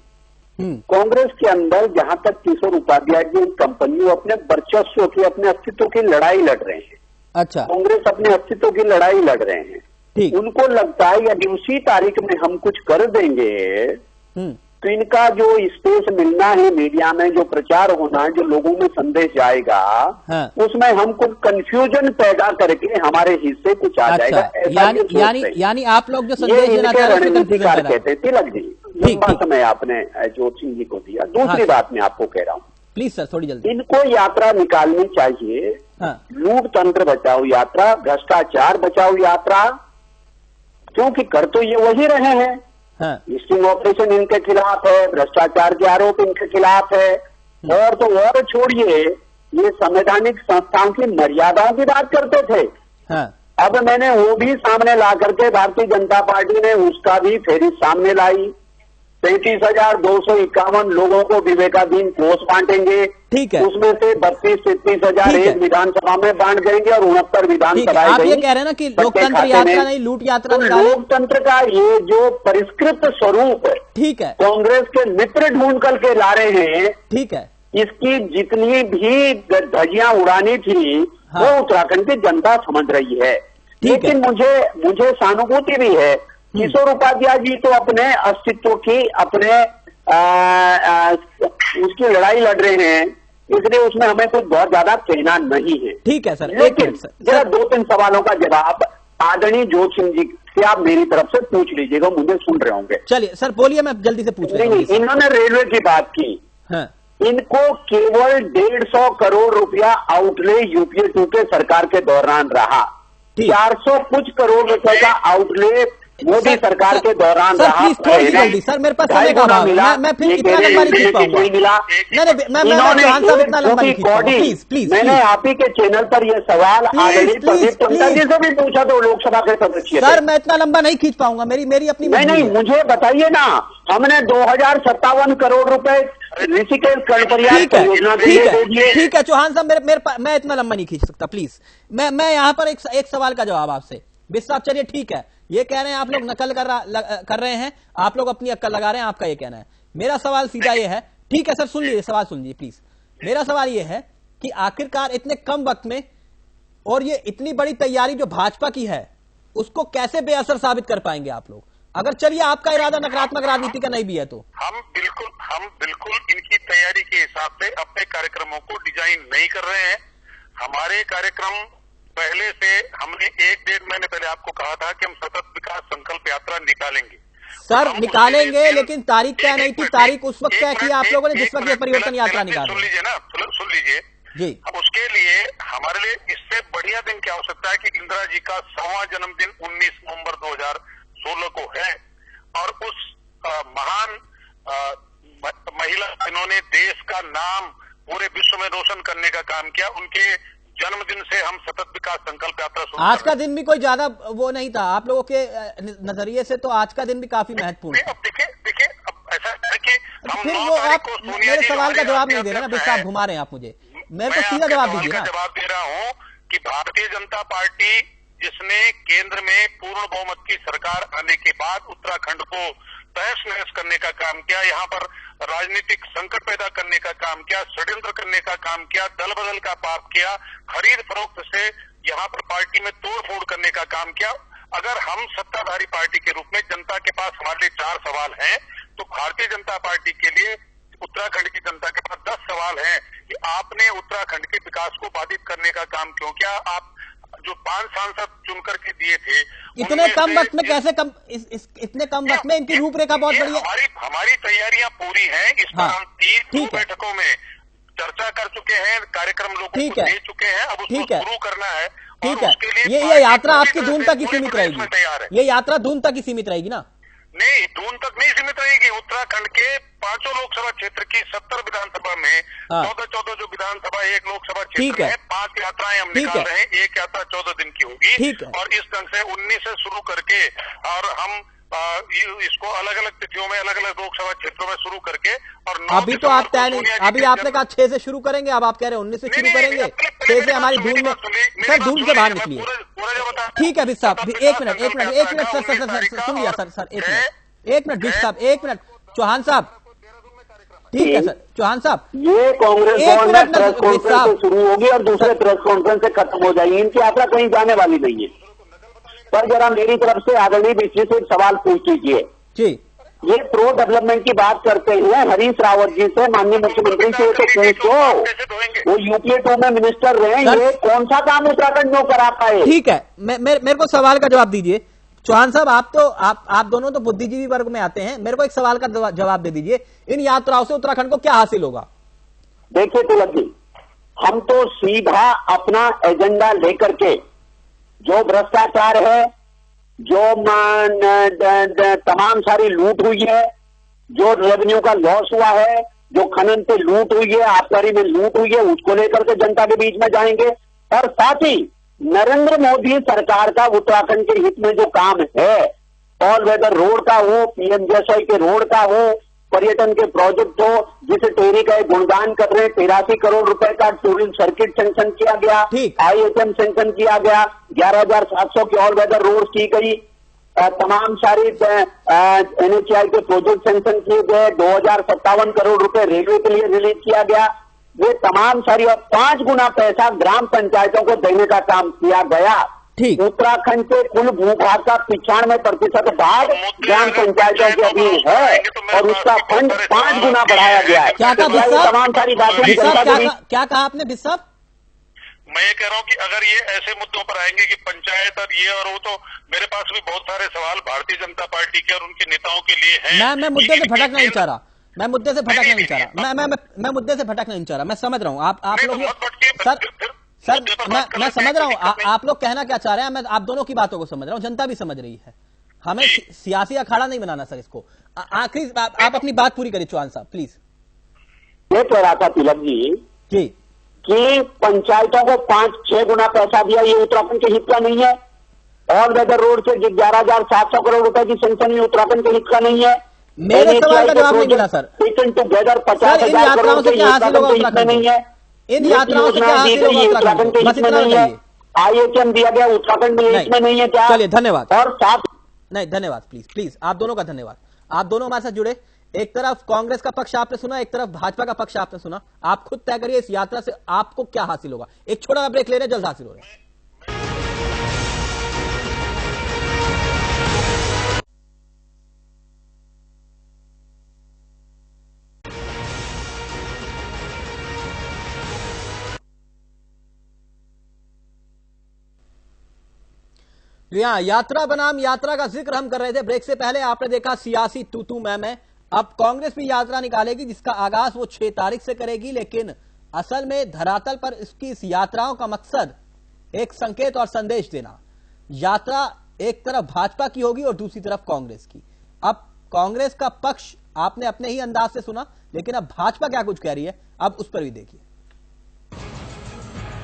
Speaker 8: कांग्रेस के अंदर जहां तक किशोर उपाध्याय जी कंपनी अपने वर्चस्व की, अपने अस्तित्व की लड़ाई लड़ रहे हैं।
Speaker 1: अच्छा,
Speaker 8: कांग्रेस अपने अस्तित्व की लड़ाई लड़ रहे हैं। उनको लगता है यदि उसी तारीख में हम कुछ कर देंगे तो इनका जो स्पेस मिलना है मीडिया में, जो प्रचार होना है, जो लोगों में संदेश जाएगा, उसमें हम कुछ कंफ्यूजन पैदा करके हमारे हिस्से कुछ आ जाएगा।
Speaker 1: यानी आप लोग जो संदेश देना चाह रहे हैं
Speaker 8: रणनीतिकार कहते हैं। तिलक जी लंबा समय आपने जोत सिंह जी को दिया। दूसरी बात मैं आपको कह रहा हूँ,
Speaker 1: प्लीज सर थोड़ी जल्दी।
Speaker 8: इनको यात्रा निकालनी चाहिए, लूट तंत्र बचाओ यात्रा, भ्रष्टाचार बचाओ यात्रा, क्योंकि कर तो ये वही रहे हैं। स्टिंग ऑपरेशन इनके खिलाफ है, भ्रष्टाचार के आरोप इनके खिलाफ है, और तो और छोड़िए, ये संवैधानिक संस्थाओं की मर्यादाओं की बात करते थे। अब मैंने वो भी सामने ला करके भारतीय जनता पार्टी ने उसका भी फेरिस्त सामने लाई। 33,251 लोगों को विवेकाधीन कोष बांटेंगे,
Speaker 1: ठीक है,
Speaker 8: उसमें से 32-33 हजार एक विधानसभा में बांट देंगे और 69 विधानसभाएं।
Speaker 1: आप ये कह रहे हैं ना कि लोकतंत्र यात्रा नहीं लूट यात्रा,
Speaker 8: तो लोकतंत्र का ये जो परिष्कृत स्वरूप,
Speaker 1: ठीक है,
Speaker 8: कांग्रेस के मित्र ढूंढ करके ला रहे हैं,
Speaker 1: ठीक है,
Speaker 8: इसकी जितनी भी धज्जियां उड़ानी थी वो उत्तराखंड की जनता समझ रही है। लेकिन मुझे सहानुभूति भी है। किशोर उपाध्याय जी तो अपने अस्तित्व की, अपने उसकी लड़ाई लड़ रहे हैं, इसलिए उसमें हमें कुछ बहुत ज्यादा कहना नहीं है।
Speaker 1: ठीक है सर,
Speaker 8: लेकिन जरा 2-3 सवालों का जवाब आदरणीय जोत सिंह जी से आप मेरी तरफ से पूछ लीजिएगा, मुझे सुन रहे होंगे।
Speaker 1: चलिए सर बोलिए, मैं जल्दी से पूछ रहा हूं।
Speaker 8: इन्होंने रेलवे की बात की। इनको केवल 150 करोड़ रुपया आउटले यूपीए 2 के सरकार के दौरान रहा। 400 कुछ करोड़ रुपए का आउटले मोदी सरकार के दौरान रहा।
Speaker 1: प्लीज थोड़ी जल्दी सर, मेरे पास समय का अभाव है, मैं फिर इतना लंबा नहीं खींच पाऊंगा। इतना लंबा नहीं खींच पाऊंगा, प्लीज। मैंने आप ही के चैनल पर यह सवाल आदरणीय प्रदीप टंडन जी से भी पूछा तो लोकसभा के सदस्य। सर मैं इतना लंबा नहीं खींच पाऊंगा, मेरी अपनी
Speaker 8: नहीं, मुझे बताइए ना। हमने 2057 करोड़ रुपए ऋषिकेश कर्णप्रयाग योजना के लिए दे दिए।
Speaker 1: ठीक है चौहान साहब, मैं इतना लंबा नहीं खींच सकता, प्लीज। मैं यहाँ पर एक सवाल का जवाब आपसे। बिस्सा चलिए ठीक है, ये कह रहे हैं आप लोग नकल कर रहे हैं, आप लोग अपनी अक्ल लगा रहे हैं, आपका ये कहना है। मेरा सवाल सीधा ये है, ठीक है सर सुन लीजिए, सवाल सुन लीजिए प्लीज। मेरा सवाल ये है कि आखिरकार इतने कम वक्त में और ये इतनी बड़ी तैयारी जो भाजपा की है, उसको कैसे बेअसर साबित कर पाएंगे आप लोग? अगर चलिए आपका इरादा नकारात्मक राजनीति का नहीं भी है तो
Speaker 6: हम बिल्कुल हम बिल्कुल इनकी तैयारी के हिसाब से अपने कार्यक्रमों को डिजाइन नहीं कर रहे हैं। हमारे कार्यक्रम पहले से हमने 1-1.5 महीने पहले आपको कहा था कि हम सतत विकास संकल्प यात्रा निकालेंगे।
Speaker 1: सर निकालेंगे, लेकिन तारीख तय नहीं थी। तारीख उस वक्त तय की आप लोगों ने जिस वक्त ये परिवर्तन यात्रा निकाली।
Speaker 6: सुन लीजिए ना, सुन लीजिए
Speaker 1: जी।
Speaker 6: अब उसके लिए हमारे लिए इससे बढ़िया दिन क्या हो सकता है कि इंदिरा जी का 100वां जन्मदिन 19 नवंबर 2016 को है, और उस महान महिला जिन्होंने देश का नाम पूरे विश्व में रोशन करने का काम किया, उनके जन्मदिन से हम सतत विकास संकल्प यात्रा शुरू।
Speaker 1: आज का दिन भी कोई ज्यादा वो नहीं था आप लोगों के नजरिए से, तो आज का दिन भी काफी महत्वपूर्ण है।
Speaker 6: अब देखिए अब ऐसा है कि
Speaker 1: फिर वो आप मेरे सवाल का जवाब नहीं दे रहे ना, बिस्सा आप घुमा रहे हैं आप मुझे। मेरे को सीधा जवाब दीजिए ना।
Speaker 6: जवाब दे रहा हूँ कि भारतीय जनता पार्टी जिसने केंद्र में पूर्ण बहुमत की सरकार आने के बाद उत्तराखंड को तहस नहस करने का काम किया, यहाँ पर राजनीतिक संकट पैदा करने का काम किया, षड्यंत्र करने का काम किया, दल बदल का पाप किया, खरीद फरोख्त से यहाँ पर पार्टी में तोड़ फोड़ करने का काम किया। अगर हम सत्ताधारी पार्टी के रूप में जनता के पास हमारे 4 सवाल हैं, तो भारतीय जनता पार्टी के लिए उत्तराखंड की जनता के पास 10 सवाल हैं कि आपने उत्तराखंड के विकास को बाधित करने का काम क्यों किया। आप जो 5 सांसद चुनकर के दिए थे,
Speaker 1: इतने कम वक्त में कैसे इतने कम वक्त में इनकी रूपरेखा बहुत बढ़िया।
Speaker 6: हमारी तैयारियां पूरी हैं। इस पर हम 3 बैठकों में चर्चा कर चुके हैं, कार्यक्रम लोगों को दे चुके हैं, अब उसको शुरू करना है।
Speaker 1: ठीक है, ये यात्रा आपकी दून तक ही सीमित रहेगी। ये यात्रा दून तक ही सीमित रहेगी ना?
Speaker 6: नहीं, दून तक नहीं सीमित रहेगी। उत्तराखंड के 5 लोकसभा क्षेत्र की 70 विधानसभा में 14 जो विधानसभा, 1 लोकसभा क्षेत्र में 5 यात्राएं हम निकाल रहे हैं। एक यात्रा 14 दिन की होगी, और इस ढंग से 19 से शुरू करके, और हम इसको अलग अलग तिथियों में अलग अलग लोकसभा क्षेत्रों में शुरू करके, और
Speaker 1: अभी तो आप तय नहीं, अभी आपने कहा 6 से शुरू करेंगे, अब आप कह रहे हैं 19 से शुरू करेंगे। 6 से हमारी दून में, सर दून से बाहर निकलिए। ठीक है बिस साहब, एक मिनट सर सुन लिया सर, एक मिनट बिस साहब, 1 मिनट चौहान साहब। ठीक है सर चौहान साहब,
Speaker 8: ये कांग्रेस प्रेस कॉन्फ्रेंस से शुरू होगी और दूसरे प्रेस कॉन्फ्रेंस से खत्म हो जाएगी। इनकी यात्रा कहीं जाने वाली नहीं है। पर जरा मेरी तरफ से आदरणीय मिश्री से एक सवाल पूछ लीजिए
Speaker 1: जी।
Speaker 8: ये प्रो डेवलपमेंट की बात करते हैं हरीश रावत जी से, माननीय मुख्यमंत्री से, तो पूछो, वो यूपीए 2 में मिनिस्टर रहे, ये कौन सा काम उत्तराखंड में करा पाए?
Speaker 1: ठीक है, मेरे को सवाल का जवाब दीजिए चौहान साहब। आप दोनों तो बुद्धिजीवी वर्ग में आते हैं, मेरे को एक सवाल का जवाब दे दीजिए। इन यात्राओं से उत्तराखंड को क्या हासिल होगा?
Speaker 8: देखिए तिलक जी, हम तो सीधा अपना एजेंडा लेकर के, जो भ्रष्टाचार है, जो तमाम सारी लूट हुई है, जो रेवेन्यू का लॉस हुआ है, जो खनन पे लूट हुई है, आबकारी में लूट हुई है, उसको लेकर के जनता के बीच में जाएंगे। और साथ ही नरेंद्र मोदी सरकार का उत्तराखंड के हित में जो काम है, ऑल वेदर रोड का हो, पीएमजीएसवाई के रोड का हो, पर्यटन के प्रोजेक्ट हो, जिसे टेरी का गुणगान कर रहे हैं, 83 करोड़ रुपए का टूरिज्म सर्किट सैंक्शन किया गया, IHM सैंक्शन किया गया, 11,700 की ऑल वेदर रोड की गई, तमाम सारी NHAI के प्रोजेक्ट सैंक्शन किए गए, 2,057 करोड़ रुपए रेलवे के लिए रिलीज किया गया। ये तमाम सारी, और 5 गुना पैसा ग्राम पंचायतों को देने का काम किया गया। उत्तराखंड के कुल भूभाग का 95% भाग ग्राम पंचायतों के अधीन है, और उसका फंड 5 गुना बढ़ाया गया है।
Speaker 1: क्या
Speaker 8: तमाम सारी बातें
Speaker 1: क्या कहा आपने बिस साहब?
Speaker 6: मैं ये कह रहा हूँ कि अगर ये ऐसे मुद्दों पर आएंगे कि पंचायत और ये और वो, तो मेरे पास भी बहुत सारे सवाल भारतीय जनता पार्टी के और उनके नेताओं के लिए हैं।
Speaker 1: मैं मुद्दे से भटकना नहीं चाह रहा, मैं मुद्दे से भटकना नहीं चाह रहा, मैं मुद्दे से भटकना नहीं चाह रहा। मैं समझ रहा हूँ आप लोग सर मैं समझ रहा हूँ आप लोग कहना क्या चाह रहे हैं। मैं आप दोनों की बातों को समझ रहा हूँ, जनता भी समझ रही है। हमें सियासी अखाड़ा नहीं बनाना सर इसको। आखिरी आप अपनी बात पूरी करिए चौहान साहब प्लीज।
Speaker 8: ये कह रहा था तिलक जी कि पंचायतों को 5-6 गुना पैसा दिया, ये उत्तराखंड के हित का नहीं है। ऑल वेदर रोड से 11,700 करोड़ रुपए की सैंक्शन ये उत्तराखंड के हित का नहीं है।
Speaker 1: मेरे सवाल का जवाब नहीं मिला सर।
Speaker 8: टुगेदर 50,000 करोड़ रुपए नहीं है।
Speaker 1: इन यात्राओं से क्या हासिल होगा उत्तराखंड को? बस इतना बताइए।
Speaker 8: IHM दिया गया उत्तराखंड में, इसमें नहीं है क्या?
Speaker 1: चलिए धन्यवाद।
Speaker 8: और साथ
Speaker 1: नहीं धन्यवाद, प्लीज आप दोनों का धन्यवाद। आप दोनों हमारे साथ जुड़े। एक तरफ कांग्रेस का पक्ष आपने सुना, एक तरफ भाजपा का पक्ष आपने सुना। आप खुद तय करिए इस यात्रा से आपको क्या हासिल होगा। एक छोटा ब्रेक ले रहे हैं, जल्द हासिल हो रहे हैं। यहाँ यात्रा बनाम यात्रा का जिक्र हम कर रहे थे ब्रेक से पहले। आपने देखा सियासी तू मैं। अब कांग्रेस भी यात्रा निकालेगी जिसका आगाज वो 6 तारीख से करेगी, लेकिन असल में धरातल पर इसकी इस यात्राओं का मकसद एक संकेत और संदेश देना। यात्रा एक तरफ भाजपा की होगी और दूसरी तरफ कांग्रेस की। अब कांग्रेस का पक्ष आपने अपने ही अंदाज से सुना, लेकिन अब भाजपा क्या कुछ कह रही है, अब उस पर भी देखिए।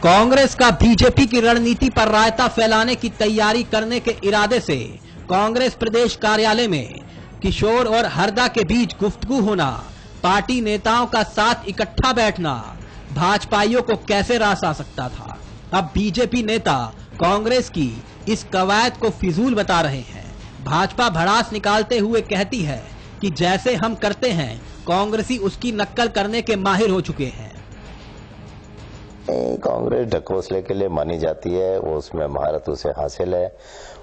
Speaker 1: कांग्रेस का बीजेपी की रणनीति पर रायता फैलाने की तैयारी करने के इरादे से कांग्रेस प्रदेश कार्यालय में किशोर और हरदा के बीच गुफ्तगू होना, पार्टी नेताओं का साथ इकट्ठा बैठना भाजपाइयों को कैसे रास आ सकता था। अब बीजेपी नेता कांग्रेस की इस कवायद को फिजूल बता रहे हैं। भाजपा भड़ास निकालते हुए कहती है कि जैसे हम करते हैं कांग्रेसी उसकी नक्कल करने के माहिर हो चुके हैं।
Speaker 9: कांग्रेस ढकोसले के लिए मानी जाती है, वो उसमें महारत उसे हासिल है।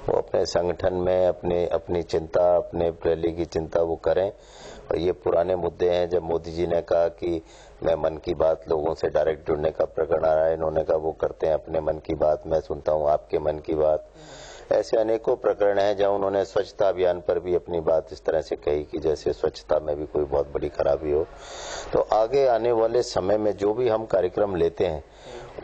Speaker 9: वो अपने संगठन में अपनी चिंता, अपने रैली की चिंता वो करें। और ये पुराने मुद्दे हैं, जब मोदी जी ने कहा कि मैं मन की बात, लोगों से डायरेक्ट जुड़ने का प्रकरण आ रहा है, इन्होंने कहा वो करते हैं अपने मन की बात, मैं सुनता हूँ आपके मन की बात। ऐसे अनेकों प्रकरण हैं जहां उन्होंने स्वच्छता अभियान पर भी अपनी बात इस तरह से कही कि जैसे स्वच्छता में भी कोई बहुत बड़ी खराबी हो। तो आगे आने वाले समय में जो भी हम कार्यक्रम लेते हैं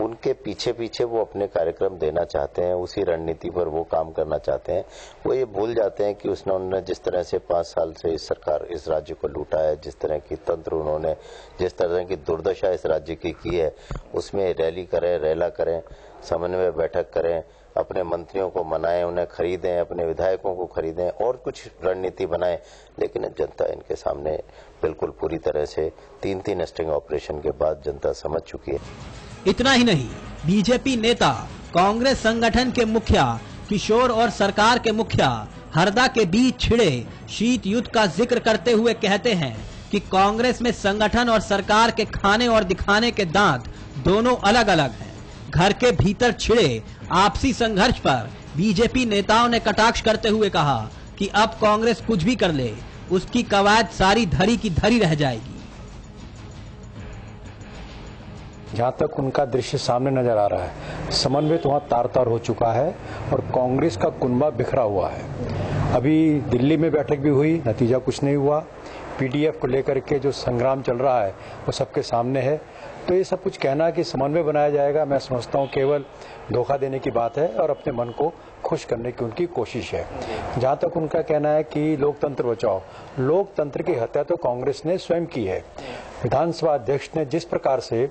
Speaker 9: उनके पीछे पीछे वो अपने कार्यक्रम देना चाहते हैं, उसी रणनीति पर वो काम करना चाहते हैं। वो ये भूल जाते हैं कि उन्होंने जिस तरह से 5 साल से इस सरकार इस राज्य को लूटा है, जिस तरह की तंत्र उन्होंने, जिस तरह की दुर्दशा इस राज्य की है, उसमें रैली करें, रेला करें, समन्वय बैठक करें, अपने मंत्रियों को मनाएं, उन्हें खरीदें, अपने विधायकों को खरीदें और कुछ रणनीति बनाएं। लेकिन जनता इनके सामने बिल्कुल पूरी तरह से 3 स्टिंग ऑपरेशन के बाद जनता समझ चुकी है।
Speaker 1: इतना ही नहीं, बीजेपी नेता कांग्रेस संगठन के मुखिया किशोर और सरकार के मुखिया हरदा के बीच छिड़े शीत युद्ध का जिक्र करते हुए कहते हैं कि कांग्रेस में संगठन और सरकार के खाने और दिखाने के दांत दोनों अलग अलग हैं। घर के भीतर छिड़े आपसी संघर्ष पर बीजेपी नेताओं ने कटाक्ष करते हुए कहा कि अब कांग्रेस कुछ भी कर ले, उसकी कवायद सारी धरी की धरी रह जाएगी।
Speaker 7: जहाँ तक उनका दृश्य सामने नजर आ रहा है, समन्वय तो वहाँ तार-तार हो चुका है और कांग्रेस का कुनबा बिखरा हुआ है। अभी दिल्ली में बैठक भी हुई, नतीजा कुछ नहीं हुआ। पीडीएफ को लेकर के जो संग्राम चल रहा है वो सबके सामने है। तो ये सब कुछ कहना कि समन्वय बनाया जाएगा, मैं समझता हूँ केवल धोखा देने की बात है और अपने मन को खुश करने की उनकी कोशिश है। जहाँ तक उनका कहना है कि लोकतंत्र बचाओ, लोकतंत्र की हत्या तो कांग्रेस ने स्वयं की है। विधानसभा अध्यक्ष ने जिस प्रकार से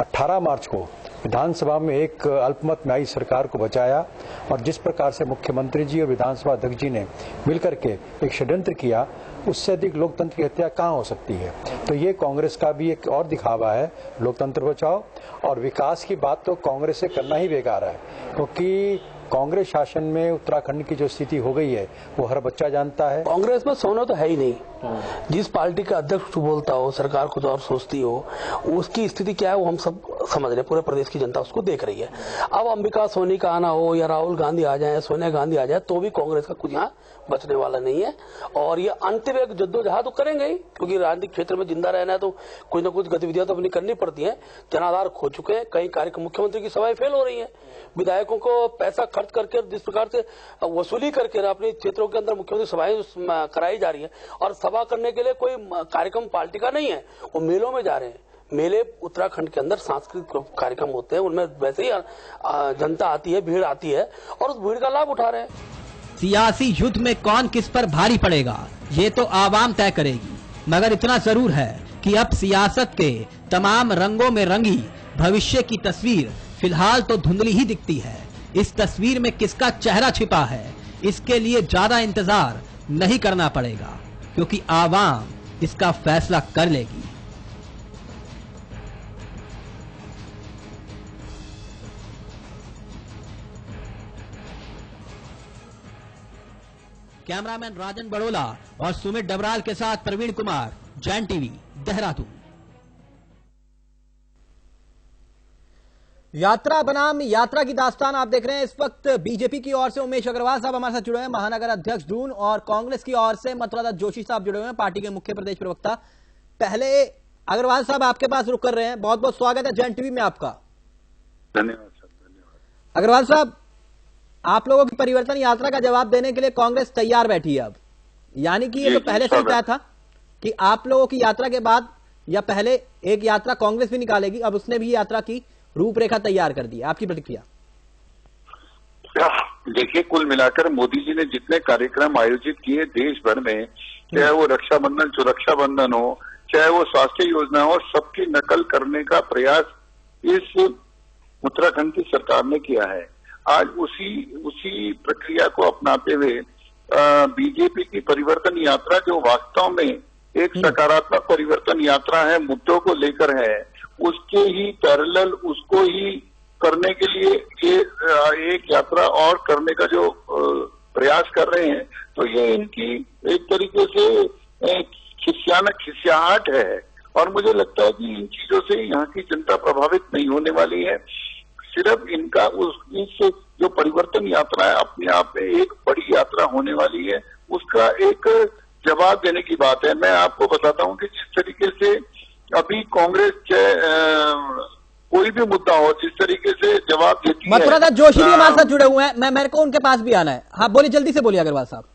Speaker 7: 18 मार्च को विधानसभा में एक अल्पमत में आई सरकार को बचाया और जिस प्रकार से मुख्यमंत्री जी और विधानसभा अध्यक्ष जी ने मिलकर के एक षड्यंत्र किया, उससे अधिक लोकतंत्र की हत्या कहाँ हो सकती है। तो ये कांग्रेस का भी एक और दिखावा है, लोकतंत्र बचाओ। और विकास की बात तो कांग्रेस से करना ही बेकार है, क्योंकि कांग्रेस शासन में उत्तराखंड की जो स्थिति हो गई है वो हर बच्चा जानता है।
Speaker 10: कांग्रेस में सोना तो है ही नहीं। जिस पार्टी का अध्यक्ष बोलता हो, सरकार कुछ और सोचती हो, उसकी स्थिति क्या है वो हम सब समझ रहे हैं, पूरे प्रदेश की जनता उसको देख रही है। अब अंबिका सोनी का आना हो या राहुल गांधी आ जाए, सोनिया गांधी आ जाए, तो भी कांग्रेस का कुछ यहाँ बचने वाला नहीं है। और ये अंतिम एक जद्दोजहद तो करेंगे ही, क्योंकि राजनीतिक क्षेत्र में जिंदा रहना है तो कुछ न कुछ गतिविधियां तो अपनी करनी पड़ती है। जनाधार खो चुके हैं, कई कार्यक्रम, मुख्यमंत्री की सभाएं फेल हो रही है, विधायकों को पैसा खर्च करके जिस प्रकार से वसूली करके अपने क्षेत्रों के अंदर मुख्यमंत्री सभाएं कराई जा रही है, और सभा करने के लिए कोई कार्यक्रम पार्टी का नहीं है, वो मेलों में जा रहे हैं। मेले उत्तराखंड के अंदर सांस्कृतिक कार्यक्रम होते हैं, उनमें वैसे ही जनता आती है, भीड़ आती है और उस भीड़ का लाभ उठा रहे हैं।
Speaker 1: सियासी युद्ध में कौन किस पर भारी पड़ेगा ये तो आवाम तय करेगी, मगर इतना जरूर है कि अब सियासत के तमाम रंगों में रंगी भविष्य की तस्वीर फिलहाल तो धुंधली ही दिखती है। इस तस्वीर में किसका चेहरा छिपा है, इसके लिए ज्यादा इंतजार नहीं करना पड़ेगा, क्योंकि आवाम इसका फैसला कर लेगी। कैमरामैन राजन बड़ोला और सुमित डबराल के साथ प्रवीण कुमार, जैन टीवी, देहरादून। यात्रा बनाम यात्रा की दास्तान आप देख रहे हैं। इस वक्त बीजेपी की ओर से उमेश अग्रवाल साहब हमारे साथ जुड़े हैं, महानगर अध्यक्ष दून, और कांग्रेस की ओर से मथुरा दत्त जोशी साहब जुड़े हुए हैं, पार्टी के मुख्य प्रदेश प्रवक्ता। पहले अग्रवाल साहब आपके पास रुक कर रहे हैं, बहुत बहुत स्वागत है जैन टीवी में आपका।
Speaker 2: धन्यवाद सर, धन्यवाद।
Speaker 1: अग्रवाल साहब, आप लोगों की परिवर्तन यात्रा का जवाब देने के लिए कांग्रेस तैयार बैठी है अब, यानी कि ये तो पहले से ही तय था कि आप लोगों की यात्रा के बाद या पहले एक यात्रा कांग्रेस भी निकालेगी, अब उसने भी यात्रा की रूपरेखा तैयार कर दी है। आपकी प्रतिक्रिया?
Speaker 11: देखिए, कुल मिलाकर मोदी जी ने जितने कार्यक्रम आयोजित किए देश भर में, चाहे वो रक्षाबंधन सुरक्षा बंधन हो, चाहे वो स्वास्थ्य योजना हो, सबकी नकल करने का प्रयास इस उत्तराखंड की सरकार ने किया है। आज उसी प्रक्रिया को अपनाते हुए बीजेपी की परिवर्तन यात्रा, जो वास्तव में एक सकारात्मक परिवर्तन यात्रा है, मुद्दों को लेकर है, उसके ही पैरेलल उसको ही करने के लिए ये एक यात्रा और करने का जो प्रयास कर रहे हैं, तो ये इनकी एक तरीके से खिसियाहट है। और मुझे लगता है कि इन चीजों से यहाँ की जनता प्रभावित नहीं होने वाली है। सिर्फ इनका इस जो परिवर्तन यात्रा है अपने आप में एक बड़ी यात्रा होने वाली है, उसका एक जवाब देने की बात है। मैं आपको बताता हूँ कि जिस तरीके से अभी कांग्रेस कोई भी मुद्दा हो, जिस तरीके से जवाब देती है।
Speaker 1: मथुरा दास जोशी भी हमारे साथ जुड़े हुए हैं, मेरे को उनके पास भी आना है। हाँ बोलिए, जल्दी से बोलिए अग्रवाल साहब।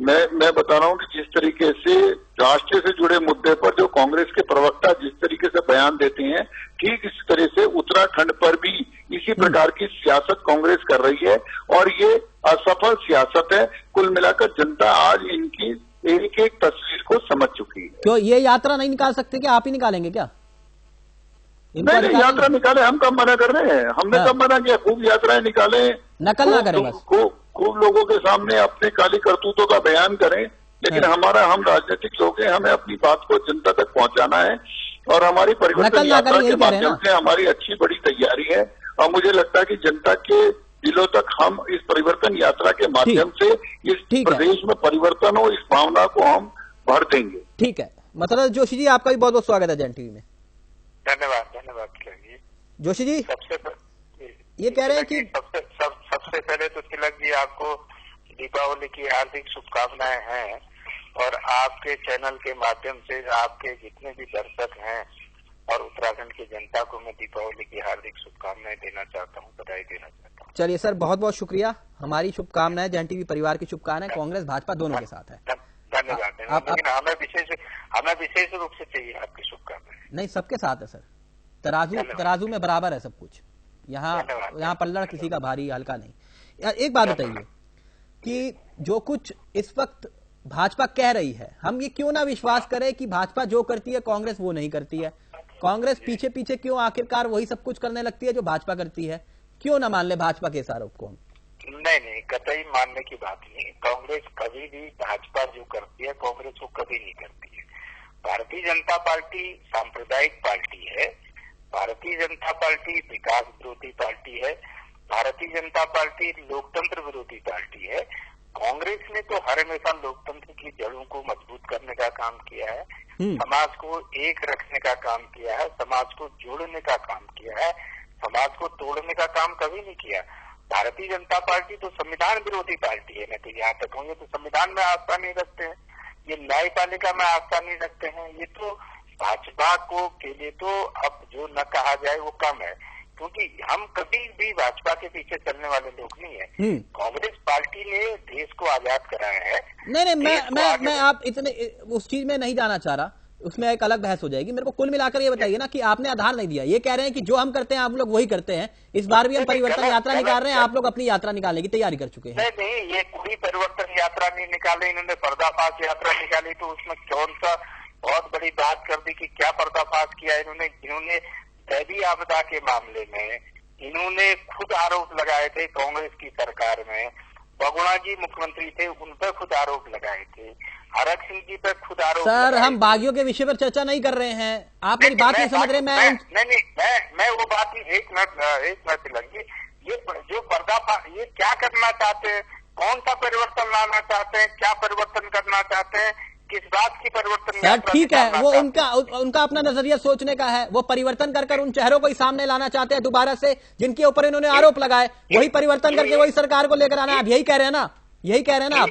Speaker 11: मैं बता रहा हूं कि जिस तरीके से राष्ट्र से जुड़े मुद्दे पर जो कांग्रेस के प्रवक्ता जिस तरीके से बयान देते हैं, ठीक इसी तरह से उत्तराखंड पर भी इसी प्रकार की सियासत कांग्रेस कर रही है और ये असफल सियासत है। कुल मिलाकर जनता आज इनकी एक एक तस्वीर को समझ चुकी है।
Speaker 1: क्यों ये यात्रा नहीं निकाल सकते? क्या आप ही निकालेंगे क्या?
Speaker 11: नहीं, यात्रा निकाले, हम कब मना कर रहे हैं? हमने कब मना किया? खूब यात्राएं निकाले,
Speaker 1: नकल ना करें, बस
Speaker 11: खूब लोगों के सामने अपने काली करतूतों का बयान करें, लेकिन हम राजनीतिक लोग हैं, हमें अपनी बात को जनता तक पहुंचाना है और हमारी परिवर्तन यात्रा के माध्यम से हमारी अच्छी बड़ी तैयारी है। और मुझे लगता है कि जनता के दिलों तक हम इस परिवर्तन यात्रा के माध्यम से इस प्रदेश में परिवर्तन हो, इस भावना को हम भर देंगे।
Speaker 1: ठीक है, मतलब जोशी जी आपका भी बहुत बहुत स्वागत है जन टीवी में।
Speaker 6: धन्यवाद
Speaker 1: जोशी जी। ये कह रहे हैं कि
Speaker 6: सबसे पहले तो तिलक जी आपको दीपावली की हार्दिक शुभकामनाएं हैं और आपके चैनल के माध्यम से आपके जितने भी दर्शक हैं और उत्तराखंड की जनता को मैं दीपावली की हार्दिक शुभकामनाएं देना चाहता हूं, बधाई देना चाहता हूं।
Speaker 1: चलिए सर, बहुत बहुत शुक्रिया। हमारी शुभकामनाएं जन टीवी परिवार की शुभकामनाएं कांग्रेस भाजपा दोनों के साथ है।
Speaker 6: धन्यवाद। लेकिन हमें विशेष रूप से चाहिए आपकी शुभकामनाएं।
Speaker 1: नहीं, सबके साथ है सर, तराजू में बराबर है सब कुछ। यहाँ पल्लड़ किसी का भारी हल्का नहीं। एक बात बताइए कि जो कुछ इस वक्त भाजपा कह रही है, हम ये क्यों ना विश्वास करें कि भाजपा जो करती है कांग्रेस वो नहीं करती है? कांग्रेस पीछे पीछे क्यों आखिरकार वही सब कुछ करने लगती है जो भाजपा करती है? क्यों ना मान ले भाजपा के इस आरोप को हम?
Speaker 6: नहीं, कतई मानने की बात नहीं। कांग्रेस कभी भी भाजपा जो करती है कांग्रेस वो कभी नहीं करती है। भारतीय जनता पार्टी सांप्रदायिक पार्टी है, भारतीय जनता पार्टी विकास विरोधी पार्टी है, भारतीय जनता पार्टी लोकतंत्र विरोधी पार्टी है। कांग्रेस ने तो हर हमेशा लोकतंत्र की जड़ों को मजबूत करने का काम किया है, समाज को एक रखने का काम किया है, समाज को जोड़ने का काम किया है, समाज को तोड़ने का काम कभी नहीं किया। भारतीय जनता पार्टी तो संविधान विरोधी पार्टी है। मैं तो यहाँ तक हूँ, ये तो संविधान में आस्था नहीं रखते हैं, ये न्यायपालिका में आस्था नहीं रखते हैं। ये तो भाजपा को के लिए तो अब जो न कहा जाए वो कम है, क्योंकि हम कभी भी भाजपा के पीछे चलने वाले लोग नहीं है। कांग्रेस पार्टी ने देश को आजाद कराया है।
Speaker 1: नहीं, मैं आप इतने उस चीज में नहीं जाना चाह रहा, उसमें एक अलग बहस हो जाएगी। मेरे को कुल मिलाकर ये बताइए ना कि आपने आधार नहीं दिया। ये कह रहे हैं कि जो हम करते हैं आप लोग वही करते हैं। इस बार भी हम परिवर्तन यात्रा निकाल रहे हैं, आप लोग अपनी यात्रा निकालने की तैयारी कर चुके हैं।
Speaker 6: नहीं, ये कोई परिवर्तन यात्रा नहीं निकाले, इन्होंने पर्दाफाश यात्रा निकाली। तो उसमें कौन सा बहुत बड़ी बात कर दी कि क्या पर्दाफाश किया इन्होंने दैवीय आपदा के मामले में इन्होंने खुद आरोप लगाए थे। कांग्रेस की सरकार में बगुणा जी मुख्यमंत्री थे, उन पर खुद आरोप लगाए थे। हरक सिंह जी पर खुद आरोप।
Speaker 1: सर, हम बागियों के विषय पर चर्चा नहीं कर रहे हैं, आप मेरी बात नहीं समझ रहे।
Speaker 6: मैं वो बात नहीं, एक मिनट लगी। ये जो पर्दाफाश, ये क्या करना चाहते हैं, कौन सा परिवर्तन लाना चाहते हैं, क्या परिवर्तन करना चाहते हैं, किस बात की परिवर्तन?
Speaker 1: सर ठीक है, वो उनका अपना नजरिया सोचने का है। वो परिवर्तन कर उन चेहरों को ही सामने लाना चाहते हैं दोबारा से, जिनके ऊपर इन्होंने आरोप लगाए। वही परिवर्तन करके वही सरकार को लेकर आना। आप यही कह रहे हैं ना? यही कह रहे हैं ना आप?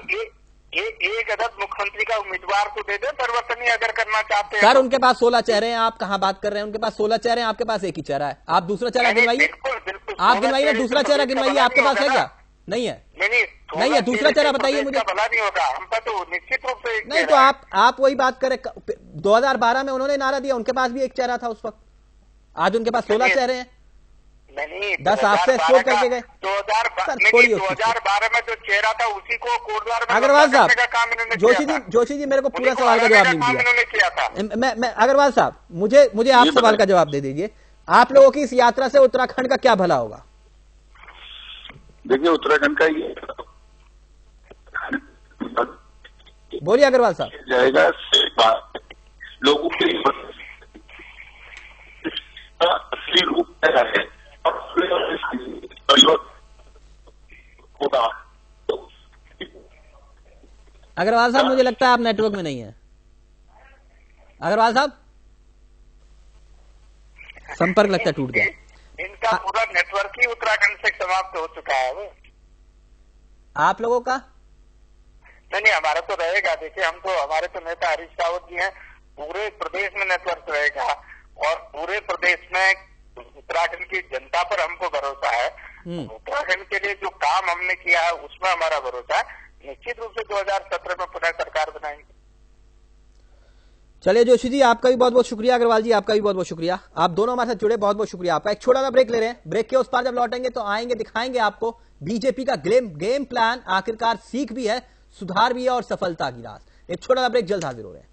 Speaker 6: एक अदद मुख्यमंत्री का उम्मीदवार को दे दे, परिवर्तन ही अगर करना चाहते हैं।
Speaker 1: सर उनके पास 16 चेहरे हैं, आप कहाँ बात कर रहे हैं? उनके पास 16 चेहरे हैं, आपके पास एक ही चेहरा है। आप दूसरा चेहरा दिलवाइए, आप गिनवाइए, दूसरा चेहरा गिनवाइए, आपके पास है क्या? नहीं है, नहीं है, दूसरा चेहरा बताइए मुझे।
Speaker 6: भला नहीं होगा, हम पर तो निश्चित रूप से
Speaker 1: नहीं, तो आप वही बात करें, 2012 में उन्होंने नारा दिया, उनके पास भी एक चेहरा था उस वक्त, आज उनके पास 16 चेहरे हैं।
Speaker 6: नहीं,
Speaker 1: 10 आपसे स्कोर करके गए।
Speaker 6: 2012 में जो चेहरा था उसी को कोटद्वार में
Speaker 1: अग्रवाल साहब,
Speaker 6: जोशी
Speaker 1: जी मेरे को पूरा सवाल का जवाब नहीं दिया। मैं अग्रवाल साहब, मुझे आप सवाल का जवाब दे दीजिए, आप लोगों की इस यात्रा से उत्तराखंड का क्या भला होगा?
Speaker 11: देखिए, उत्तराखंड का ये
Speaker 1: बोलिए अग्रवाल साहब।
Speaker 11: जाएगा लोगों के असली रूप है
Speaker 1: अग्रवाल साहब, मुझे लगता है आप नेटवर्क में नहीं है। अग्रवाल साहब, संपर्क लगता है टूट गया।
Speaker 6: इनका पूरा नेटवर्क ही उत्तराखंड से समाप्त हो चुका है। वो
Speaker 1: आप लोगों का
Speaker 6: नहीं, हमारा तो रहेगा। देखिए, हम तो, हमारे तो नेता हरीश रावत जी हैं, पूरे प्रदेश में नेटवर्क रहेगा और पूरे प्रदेश में उत्तराखंड की जनता पर हमको भरोसा है। उत्तराखंड के लिए जो काम हमने किया है उसमें हमारा भरोसा है। निश्चित रूप से 2017 में पुनः सरकार बनाएंगे।
Speaker 1: चलिए जोशी जी, आपका भी बहुत बहुत शुक्रिया, अग्रवाल जी आपका भी बहुत बहुत शुक्रिया, आप दोनों हमारे साथ जुड़े, बहुत बहुत शुक्रिया आपका। एक छोटा सा ब्रेक ले रहे हैं, ब्रेक के उस पार जब लौटेंगे तो आएंगे, दिखाएंगे आपको बीजेपी का गेम प्लान, आखिरकार सीख भी है, सुधार भी है और सफलता की राह। एक छोटा सा ब्रेक, जल्द हाजिर हो रहे हैं।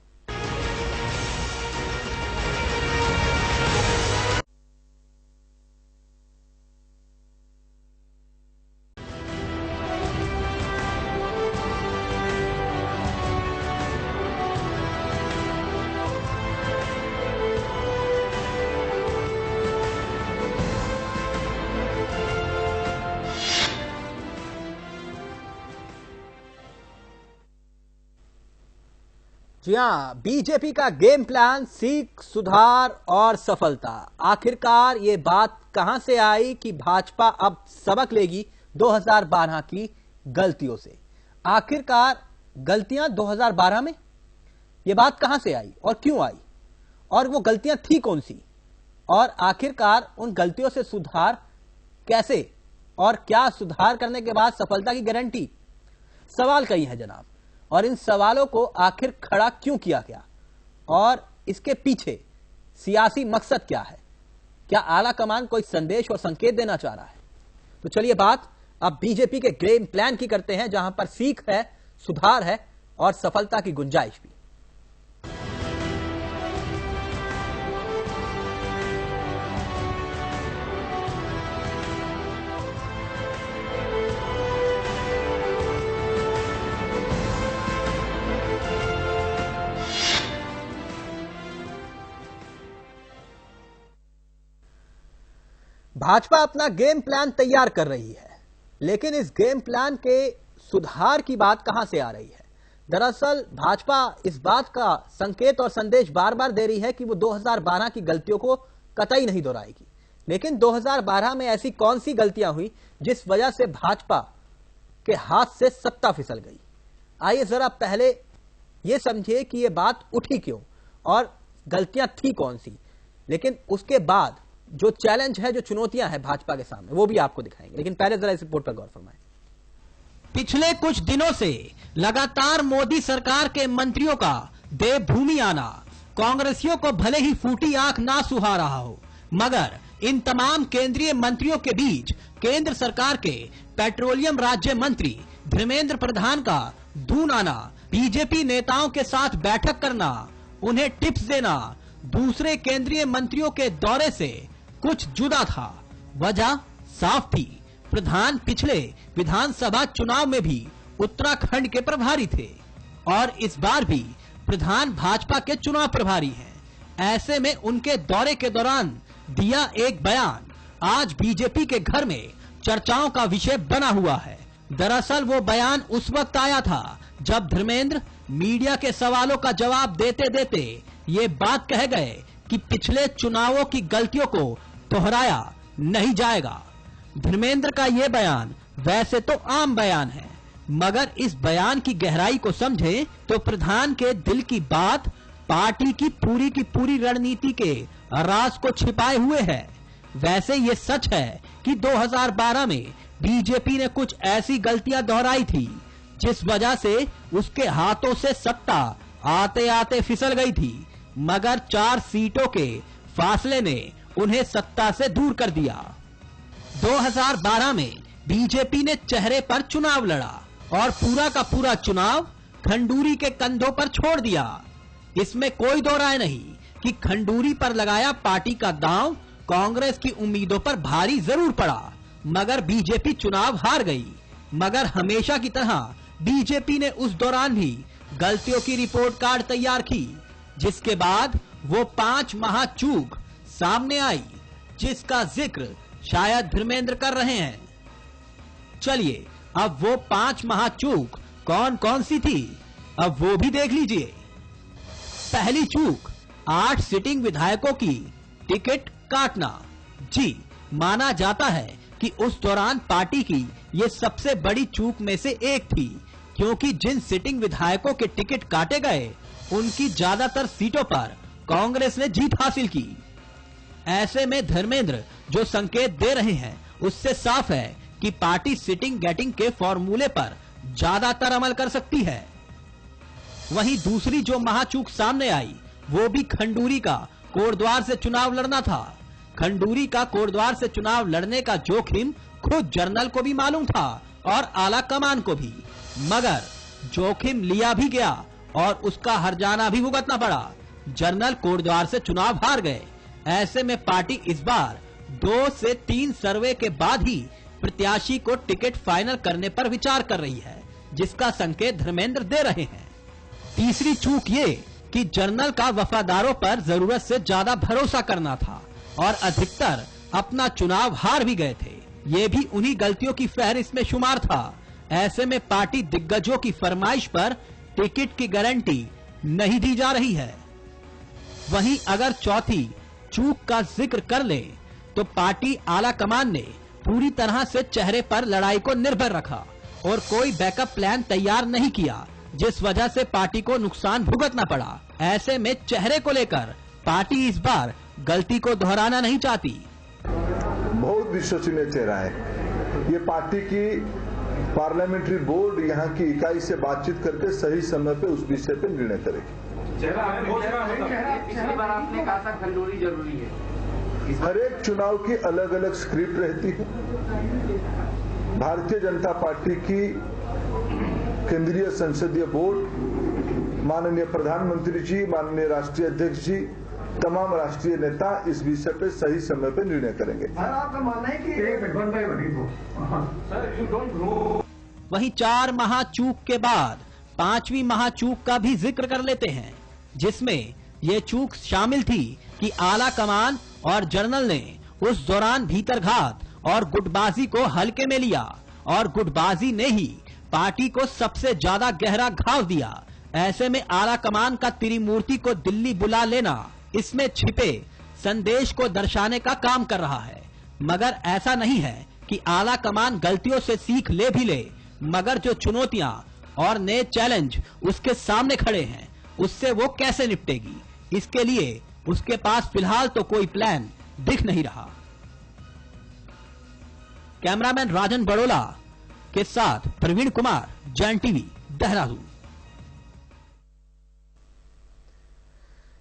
Speaker 1: जी हाँ, बीजेपी का गेम प्लान, सीख, सुधार और सफलता। आखिरकार ये बात कहां से आई कि भाजपा अब सबक लेगी 2012 की गलतियों से? आखिरकार गलतियां 2012 में, ये बात कहां से आई और क्यों आई, और वो गलतियां थी कौन सी, और आखिरकार उन गलतियों से सुधार कैसे, और क्या सुधार करने के बाद सफलता की गारंटी? सवाल कई है जनाब, और इन सवालों को आखिर खड़ा क्यों किया गया, और इसके पीछे सियासी मकसद क्या है? क्या आला कमान कोई संदेश और संकेत देना चाह रहा है? तो चलिए बात अब बीजेपी के गेम प्लान की करते हैं, जहां पर सीख है, सुधार है और सफलता की गुंजाइश भी। भाजपा अपना गेम प्लान तैयार कर रही है, लेकिन इस गेम प्लान के सुधार की बात कहां से आ रही है? दरअसल भाजपा इस बात का संकेत और संदेश बार बार दे रही है कि वो 2012 की गलतियों को कतई नहीं दोहराएगी, लेकिन 2012 में ऐसी कौन सी गलतियां हुई जिस वजह से भाजपा के हाथ से सत्ता फिसल गई? आइए जरा पहले यह समझिए कि यह बात उठी क्यों और गलतियां थी कौन सी, लेकिन उसके बाद जो चैलेंज है, जो चुनौतियां हैं भाजपा के सामने, वो भी आपको दिखाएंगे। लेकिन पहले जरा इस रिपोर्ट पर गौर फरमाएं। पिछले कुछ दिनों से लगातार मोदी सरकार के मंत्रियों का देवभूमि आना कांग्रेसियों को भले ही फूटी आंख ना सुहा रहा हो, मगर इन तमाम केंद्रीय मंत्रियों के बीच केंद्र सरकार के पेट्रोलियम राज्य मंत्री धर्मेंद्र प्रधान का धून आना, बीजेपी नेताओं के साथ बैठक करना, उन्हें टिप्स देना दूसरे केंद्रीय मंत्रियों के दौरे से कुछ जुदा था। वजह साफ थी, प्रधान पिछले विधानसभा चुनाव में भी उत्तराखंड के प्रभारी थे और इस बार भी प्रधान भाजपा के चुनाव प्रभारी हैं। ऐसे में उनके दौरे के दौरान दिया एक बयान आज बीजेपी के घर में चर्चाओं का विषय बना हुआ है। दरअसल वो बयान उस वक्त आया था जब धर्मेंद्र मीडिया के सवालों का जवाब देते देते ये बात कह गए कि पिछले चुनावों की गलतियों को दोहराया नहीं जाएगा। धर्मेंद्र का ये बयान वैसे तो आम बयान है, मगर इस बयान की गहराई को समझें तो प्रधान के दिल की बात पार्टी की पूरी रणनीति के राज को छिपाए हुए है। वैसे ये सच है कि 2012 में बीजेपी ने कुछ ऐसी गलतियां दोहराई थी जिस वजह से उसके हाथों से सत्ता आते आते फिसल गई थी, मगर 4 सीटों के फासले ने उन्हें सत्ता से दूर कर दिया। 2012 में बीजेपी ने चेहरे पर चुनाव लड़ा और पूरा का पूरा चुनाव खंडूरी के कंधों पर छोड़ दिया। इसमें कोई दो राय नहीं कि खंडूरी पर लगाया पार्टी का दांव कांग्रेस की उम्मीदों पर भारी जरूर पड़ा, मगर बीजेपी चुनाव हार गई। मगर हमेशा की तरह बीजेपी ने उस दौरान भी गलतियों की रिपोर्ट कार्ड तैयार की, जिसके बाद वो 5 महाचूक सामने आई, जिसका जिक्र शायद धर्मेंद्र कर रहे हैं। चलिए अब वो 5 महाचूक कौन कौन सी थी, अब वो भी देख लीजिए। पहली चूक 8 सिटिंग विधायकों की टिकट काटना। जी, माना जाता है कि उस दौरान पार्टी की ये सबसे बड़ी चूक में से एक थी, क्योंकि जिन सिटिंग विधायकों के टिकट काटे गए उनकी ज्यादातर सीटों पर कांग्रेस ने जीत हासिल की। ऐसे में धर्मेंद्र जो संकेत दे रहे हैं उससे साफ है कि पार्टी सिटिंग गेटिंग के फॉर्मूले पर ज्यादातर अमल कर सकती है। वहीं दूसरी जो महाचूक सामने आई वो भी खंडूरी का कोटद्वार से चुनाव लड़ना था। खंडूरी का कोटद्वार से चुनाव लड़ने का जोखिम खुद जनरल को भी मालूम था और आला कमान को भी, मगर जोखिम लिया भी गया और उसका हर्जाना भी भुगतना पड़ा। जनरल कोटद्वार से चुनाव हार गए। ऐसे में पार्टी इस बार 2 से 3 सर्वे के बाद ही प्रत्याशी को टिकट फाइनल करने पर विचार कर रही है, जिसका संकेत धर्मेंद्र दे रहे हैं। तीसरी चूक ये कि जनरल का वफादारों पर जरूरत से ज्यादा भरोसा करना था और अधिकतर अपना चुनाव हार भी गए थे। ये भी उन्हीं गलतियों की फहरिस्त में शुमार था। ऐसे में पार्टी दिग्गजों की फरमाइश पर टिकट की गारंटी नहीं दी जा रही है। वहीं अगर चौथी चूक का जिक्र कर ले तो पार्टी आला कमान ने पूरी तरह से चेहरे पर लड़ाई को निर्भर रखा और कोई बैकअप प्लान तैयार नहीं किया, जिस वजह से पार्टी को नुकसान भुगतना पड़ा। ऐसे में चेहरे को लेकर पार्टी इस बार गलती को दोहराना नहीं चाहती।
Speaker 12: बहुत विश्वसनीय चेहरा है। ये पार्टी की पार्लियामेंट्री बोर्ड यहाँ की इकाई से बातचीत करके सही समय पे उस विषय पे निर्णय करेगी।
Speaker 13: पिछली बार आपने कहा था खंडूरी जरूरी है।
Speaker 12: हर एक चुनाव की अलग अलग स्क्रिप्ट रहती है। भारतीय जनता पार्टी की केंद्रीय संसदीय बोर्ड, माननीय प्रधानमंत्री जी, माननीय राष्ट्रीय अध्यक्ष जी, तमाम राष्ट्रीय नेता इस विषय पे सही समय पे निर्णय करेंगे।
Speaker 13: आपका मानना है कि
Speaker 1: वहीं 4 महाचूक के बाद 5वीं महाचूक का भी जिक्र कर लेते हैं, जिसमें ये चूक शामिल थी कि आला कमान और जनरल ने उस दौरान भीतरघात और गुटबाजी को हल्के में लिया और गुटबाजी ने ही पार्टी को सबसे ज्यादा गहरा घाव दिया। ऐसे में आला कमान का त्रिमूर्ति को दिल्ली बुला लेना इसमें छिपे संदेश को दर्शाने का काम कर रहा है। मगर ऐसा नहीं है कि आला कमान गलतियों से सीख ले भी ले, मगर जो चुनौतियां और नए चैलेंज उसके सामने खड़े हैं उससे वो कैसे निपटेगी, इसके लिए उसके पास फिलहाल तो कोई प्लान दिख नहीं रहा। कैमरामैन राजन बड़ोला के साथ प्रवीण कुमार, जैन टीवी, देहरादून।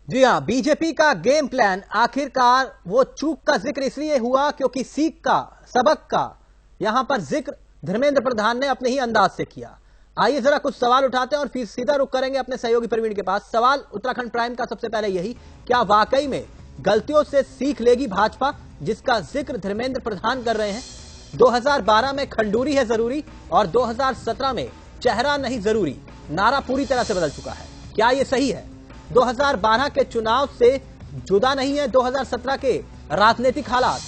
Speaker 1: जी हां, बीजेपी का गेम प्लान आखिरकार वो चूक का जिक्र इसलिए हुआ क्योंकि सीख का, सबक का यहां पर जिक्र धर्मेंद्र प्रधान ने अपने ही अंदाज से किया। आइए जरा कुछ सवाल उठाते हैं और फिर सीधा रुख करेंगे अपने सहयोगी प्रवीण के पास। सवाल उत्तराखंड प्राइम का सबसे पहले यही, क्या वाकई में गलतियों से सीख लेगी भाजपा, जिसका जिक्र धर्मेंद्र प्रधान कर रहे हैं? 2012 में खंडूरी है जरूरी और 2017 में चेहरा नहीं जरूरी, नारा पूरी तरह से बदल चुका है। क्या यह सही है? 2012 के चुनाव से जुदा नहीं है 2017 के राजनीतिक हालात।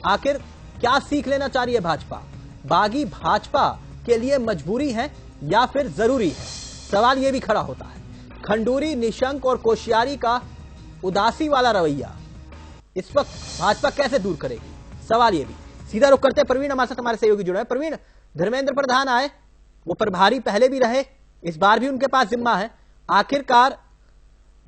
Speaker 1: आखिर क्या सीख लेना चाह रही है भाजपा? बागी भाजपा के लिए मजबूरी है या फिर जरूरी है? सवाल यह भी खड़ा होता है। खंडूरी, निशंक और कोश्यारी का उदासी वाला रवैया इस वक्त भाजपा कैसे दूर करेगी? सवाल यह भी। सीधा रुख करते हैं, प्रवीण हमारे साथ, हमारे सहयोगी जुड़े हैं। प्रवीण, धर्मेंद्र प्रधान आए, वो प्रभारी पहले भी रहे, इस बार भी उनके पास जिम्मा है। आखिरकार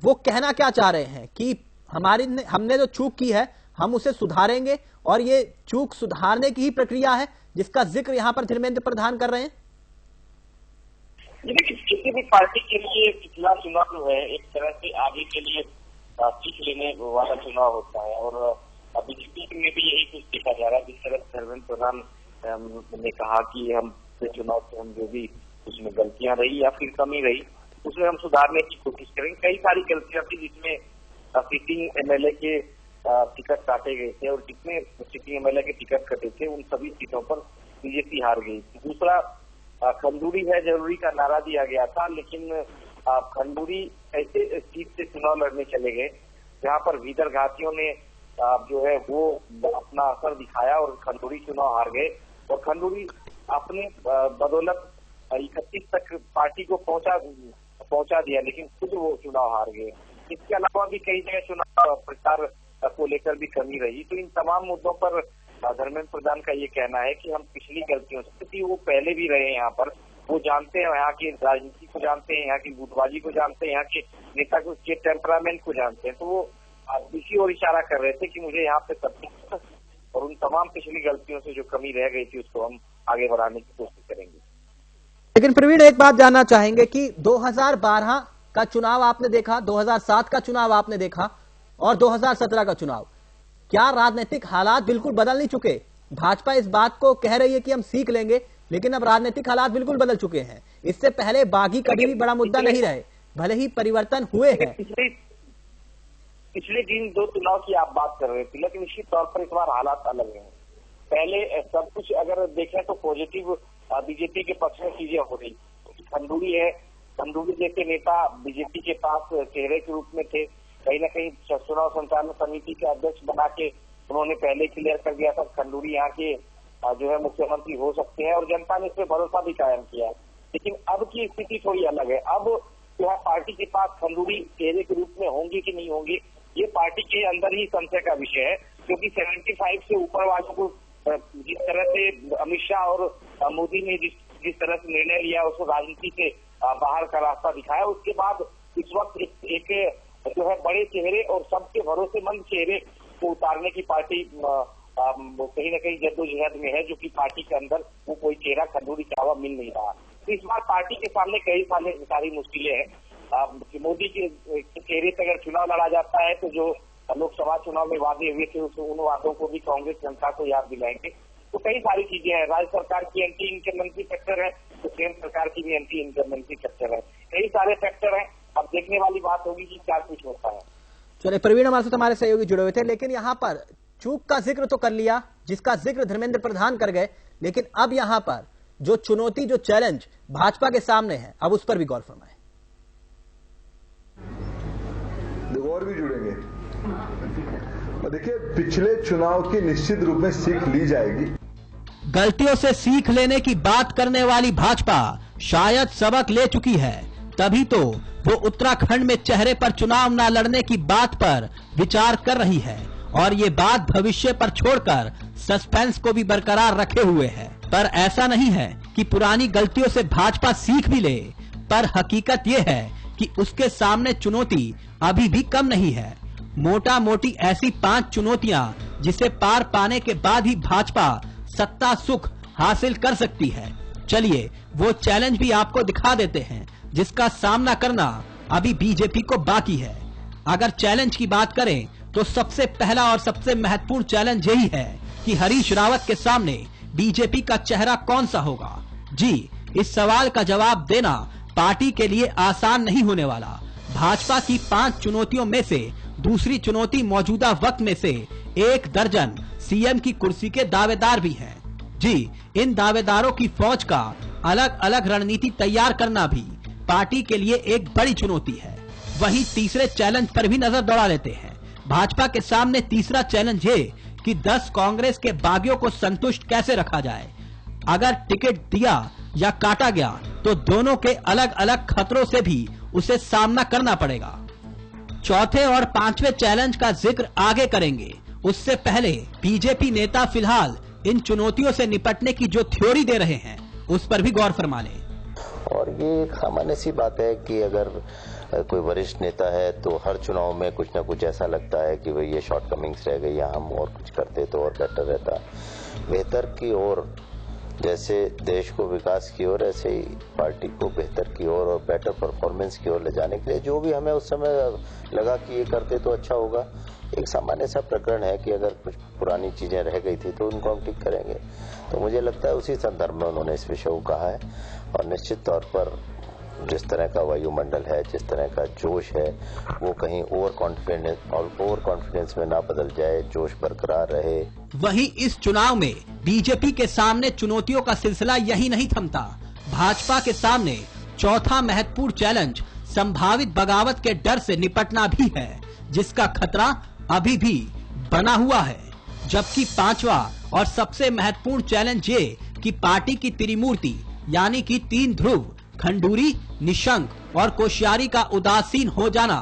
Speaker 1: वो कहना क्या चाह रहे हैं कि हमने जो चूक की है हम उसे सुधारेंगे और ये चूक सुधारने की ही प्रक्रिया है जिसका जिक्र यहां पर धर्मेंद्र प्रधान कर रहे हैं?
Speaker 6: देखिए, किसी भी पार्टी के लिए पिछला चुनाव जो है एक तरह से आगे के लिए सीख लेने वाला चुनाव होता है और बीजेपी में भी यही कुछ देखा जा रहा है। जिस तरह धर्मेंद्र प्रधान ने कहा कि हम चुनाव से हम जो भी उसमें गलतियां रही या फिर कमी रही उसमें हम सुधारने की कोशिश करेंगे। कई सारी गलतियां थी जिसमें सिटिंग एमएलए के टिकट काटे गए थे और जितने सिटिंग एमएलए के टिकट कटे थे उन सभी सीटों पर बीजेपी हार गई। दूसरा, खंडूरी है जरूरी का नारा दिया गया था, लेकिन खंडूरी ऐसे सीट से चुनाव लड़ने चले गए जहां पर भीतर घातियों ने जो है वो अपना असर दिखाया और खंडूरी चुनाव हार गए और खंडूरी अपने बदौलत 31 तक पार्टी को पहुंचा दिया, लेकिन खुद वो चुनाव हार गए। इसके अलावा भी कई जगह चुनाव प्रचार को लेकर भी कमी रही। तो इन तमाम मुद्दों पर धर्मेंद्र प्रधान का ये कहना है कि हम पिछली गलतियों से, क्योंकि वो पहले भी रहे यहाँ पर, वो जानते हैं यहाँ की राजनीति को, जानते हैं यहाँ की गुटबाजी को, जानते हैं यहाँ के नेता के टेम्परामेंट को जानते हैं। तो वो इसी और इशारा कर रहे थे कि मुझे यहाँ पे सब और उन तमाम पिछली गलतियों से जो कमी रह गई थी उसको हम आगे बढ़ाने की कोशिश करेंगे।
Speaker 1: लेकिन प्रवीण, एक बात जानना चाहेंगे कि 2012 का चुनाव आपने देखा, 2007 का चुनाव आपने देखा और 2017 का चुनाव, क्या राजनीतिक हालात बिल्कुल बदल नहीं चुके? भाजपा इस बात को कह रही है कि हम सीख लेंगे, लेकिन अब राजनीतिक हालात बिल्कुल बदल चुके हैं। इससे पहले बागी कभी भी बड़ा मुद्दा नहीं रहे, भले ही परिवर्तन हुए हैं।
Speaker 6: पिछले दिन 2 चुनाव की आप बात कर रहे थे, लेकिन निश्चित तौर पर इस बार हालात अलग हैं। पहले सब कुछ अगर देखें तो पॉजिटिव बीजेपी के पक्ष में चीजें हो रही। खंडूरी है, खंडूरी जैसे नेता बीजेपी के पास चेहरे के रूप में थे, कहीं ना कहीं चुनाव संचालन समिति के अध्यक्ष बना के उन्होंने पहले क्लियर कर दिया था खंडूरी यहाँ के जो है मुख्यमंत्री हो सकते हैं और जनता ने इस पर भरोसा भी कायम किया। लेकिन अब की स्थिति थोड़ी अलग है। अब जो है पार्टी के पास खंडूरी चेहरे के रूप में होंगी कि नहीं होंगी, ये पार्टी के अंदर ही संशय का विषय है, क्योंकि 75 से ऊपर वालों को जिस तरह से अमित शाह और मोदी ने जिस तरह से निर्णय लिया, उसको राजनीति से बाहर का रास्ता दिखाया, उसके बाद इस वक्त एक जो है बड़े चेहरे और सबके भरोसेमंद चेहरे को उतारने की पार्टी कहीं न कहीं जद्दोजहद में है, जो कि पार्टी के अंदर वो कोई चेहरा खंडूरी का हुआ मिल नहीं रहा। तो इस बार पार्टी के सामने कई सारी मुश्किलें हैं। मोदी के चेहरे से अगर चुनाव लड़ा जाता है तो जो लोकसभा चुनाव में वादे हुए थे उन वादों को भी कांग्रेस जनता को याद दिलाएंगे। तो कई सारी चीजें हैं। राज्य सरकार की एंटी इनकम्बेंसी फैक्टर है, तो केंद्र सरकार की भी एंटी इनकम्बेंसी फैक्टर है। कई सारे फैक्टर हैं। अब देखने वाली बात होगी कि क्या कुछ होता है।
Speaker 1: चलिए, प्रवीण हमारे साथ हमारे सहयोगी जुड़े हुए थे, लेकिन यहाँ पर चूक का जिक्र तो कर लिया, जिसका जिक्र धर्मेंद्र प्रधान कर गए, लेकिन अब यहाँ पर जो चुनौती, जो चैलेंज भाजपा के सामने है, अब उस पर भी गौर फरमाएं।
Speaker 12: और भी जुड़ेंगे। देखिए, पिछले चुनाव की निश्चित रूप में सीख ली जाएगी।
Speaker 1: गलतियों से सीख लेने की बात करने वाली भाजपा शायद सबक ले चुकी है, तभी तो वो उत्तराखंड में चेहरे पर चुनाव न लड़ने की बात पर विचार कर रही है और ये बात भविष्य पर छोड़कर सस्पेंस को भी बरकरार रखे हुए है। पर ऐसा नहीं है कि पुरानी गलतियों से भाजपा सीख भी ले, पर हकीकत ये है कि उसके सामने चुनौती अभी भी कम नहीं है। मोटा मोटी ऐसी 5 चुनौतियां जिसे पार पाने के बाद ही भाजपा सत्ता सुख हासिल कर सकती है। चलिए वो चैलेंज भी आपको दिखा देते हैं जिसका सामना करना अभी बीजेपी को बाकी है। अगर चैलेंज की बात करें तो सबसे पहला और सबसे महत्वपूर्ण चैलेंज यही है कि हरीश रावत के सामने बीजेपी का चेहरा कौन सा होगा। जी, इस सवाल का जवाब देना पार्टी के लिए आसान नहीं होने वाला। भाजपा की 5 चुनौतियों में से दूसरी चुनौती मौजूदा वक्त में से 1 दर्जन सीएम की कुर्सी के दावेदार भी हैं। जी, इन दावेदारों की फौज का अलग अलग रणनीति तैयार करना भी पार्टी के लिए एक बड़ी चुनौती है। वहीं तीसरे चैलेंज पर भी नजर दौड़ा लेते हैं। भाजपा के सामने तीसरा चैलेंज ये कि 10 कांग्रेस के बागियों को संतुष्ट कैसे रखा जाए। अगर टिकट दिया या काटा गया तो दोनों के अलग अलग खतरों से भी उसे सामना करना पड़ेगा। चौथे और 5वें चैलेंज का जिक्र आगे करेंगे, उससे पहले बीजेपी नेता फिलहाल इन चुनौतियों से निपटने की जो थ्योरी दे रहे हैं उस पर भी गौर फरमा लें।
Speaker 9: और ये एक सामान्य सी बात है कि अगर कोई वरिष्ठ नेता है तो हर चुनाव में कुछ ना कुछ ऐसा लगता है कि भाई ये शॉर्टकमिंग्स रह गई, या हम और कुछ करते तो और बेटर रहता। बेहतर की ओर, जैसे देश को विकास की ओर, ऐसे ही पार्टी को बेहतर की ओर और बेटर परफॉर्मेंस की ओर ले जाने के लिए जो भी हमें उस समय लगा कि ये करते तो अच्छा होगा। एक सामान्य सा प्रकरण है कि अगर कुछ पुरानी चीजें रह गई थी तो उनको हम ठीक करेंगे। तो मुझे लगता है उसी संदर्भ में उन्होंने इस विषय को कहा है। और निश्चित तौर पर जिस तरह का वायुमंडल है, जिस तरह का जोश है, वो कहीं ओवर कॉन्फिडेंस में ना बदल जाए, जोश बरकरार रहे।
Speaker 1: वहीं इस चुनाव में बीजेपी के सामने चुनौतियों का सिलसिला यही नहीं थमता। भाजपा के सामने चौथा महत्वपूर्ण चैलेंज संभावित बगावत के डर से निपटना भी है, जिसका खतरा अभी भी बना हुआ है। जबकि पांचवा और सबसे महत्वपूर्ण चैलेंज ये कि पार्टी की त्रिमूर्ति यानी कि 3 ध्रुव खंडूरी, निशंक और कोश्यारी का उदासीन हो जाना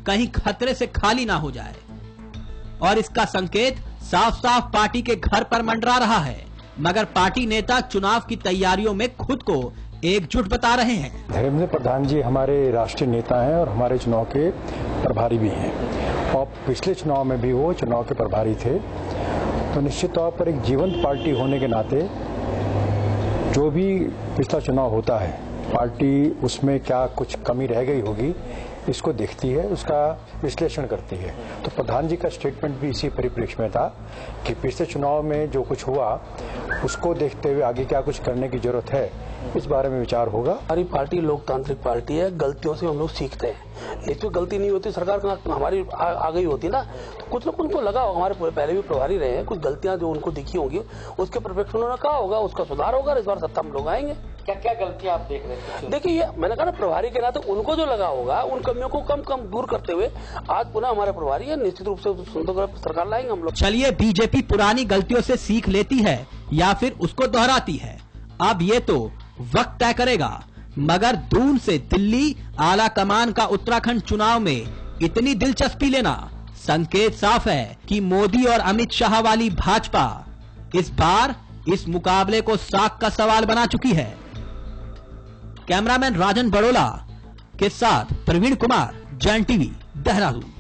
Speaker 1: कहीं खतरे से खाली ना हो जाए। और इसका संकेत साफ साफ पार्टी के घर पर मंडरा रहा है, मगर पार्टी नेता चुनाव की तैयारियों में खुद को एकजुट बता रहे हैं।
Speaker 14: धर्मेंद्र प्रधान जी हमारे राष्ट्रीय नेता हैं और हमारे चुनाव के प्रभारी भी हैं, और पिछले चुनाव में भी वो चुनाव के प्रभारी थे। तो निश्चित तौर पर एक जीवंत पार्टी होने के नाते जो भी पिछला चुनाव होता है, पार्टी उसमें क्या कुछ कमी रह गई होगी इसको देखती है, उसका विश्लेषण करती है। तो प्रधान जी का स्टेटमेंट भी इसी परिप्रेक्ष्य में था कि पिछले चुनाव में जो कुछ हुआ उसको देखते हुए आगे क्या कुछ करने की जरूरत है, इस बारे में विचार होगा।
Speaker 10: हमारी पार्टी लोकतांत्रिक पार्टी है, गलतियों से हम लोग सीखते हैं। इसमें गलती नहीं होती, सरकार हमारी आ गई होती ना, तो कुछ लोग उनको लगा होगा, हमारे पहले भी प्रभारी रहे हैं, कुछ गलतियां जो उनको दिखी होंगी उसके परिप्रेक्ष्य उन्होंने कहा होगा, उसका सुधार होगा, इस बार सत्ता में लोग आएंगे।
Speaker 13: क्या क्या गलतियां आप देख रहे हैं?
Speaker 10: देखिए, ये मैंने कहा ना, प्रभारी के नाते उनको जो लगा होगा उन कमियों को कम दूर करते हुए आज पुनः हमारे प्रभारी है, निश्चित रूप से सरकार लाएंगे हम लोग।
Speaker 1: चलिए, बीजेपी पुरानी गलतियों से सीख लेती है या फिर उसको दोहराती है, अब ये तो वक्त तय करेगा। मगर दून से दिल्ली आला कमान का उत्तराखंड चुनाव में इतनी दिलचस्पी लेना संकेत साफ है कि मोदी और अमित शाह वाली भाजपा इस बार इस मुकाबले को साख का सवाल बना चुकी है। कैमरामैन राजन बड़ोला के साथ प्रवीण कुमार, जैन टीवी, देहरादून।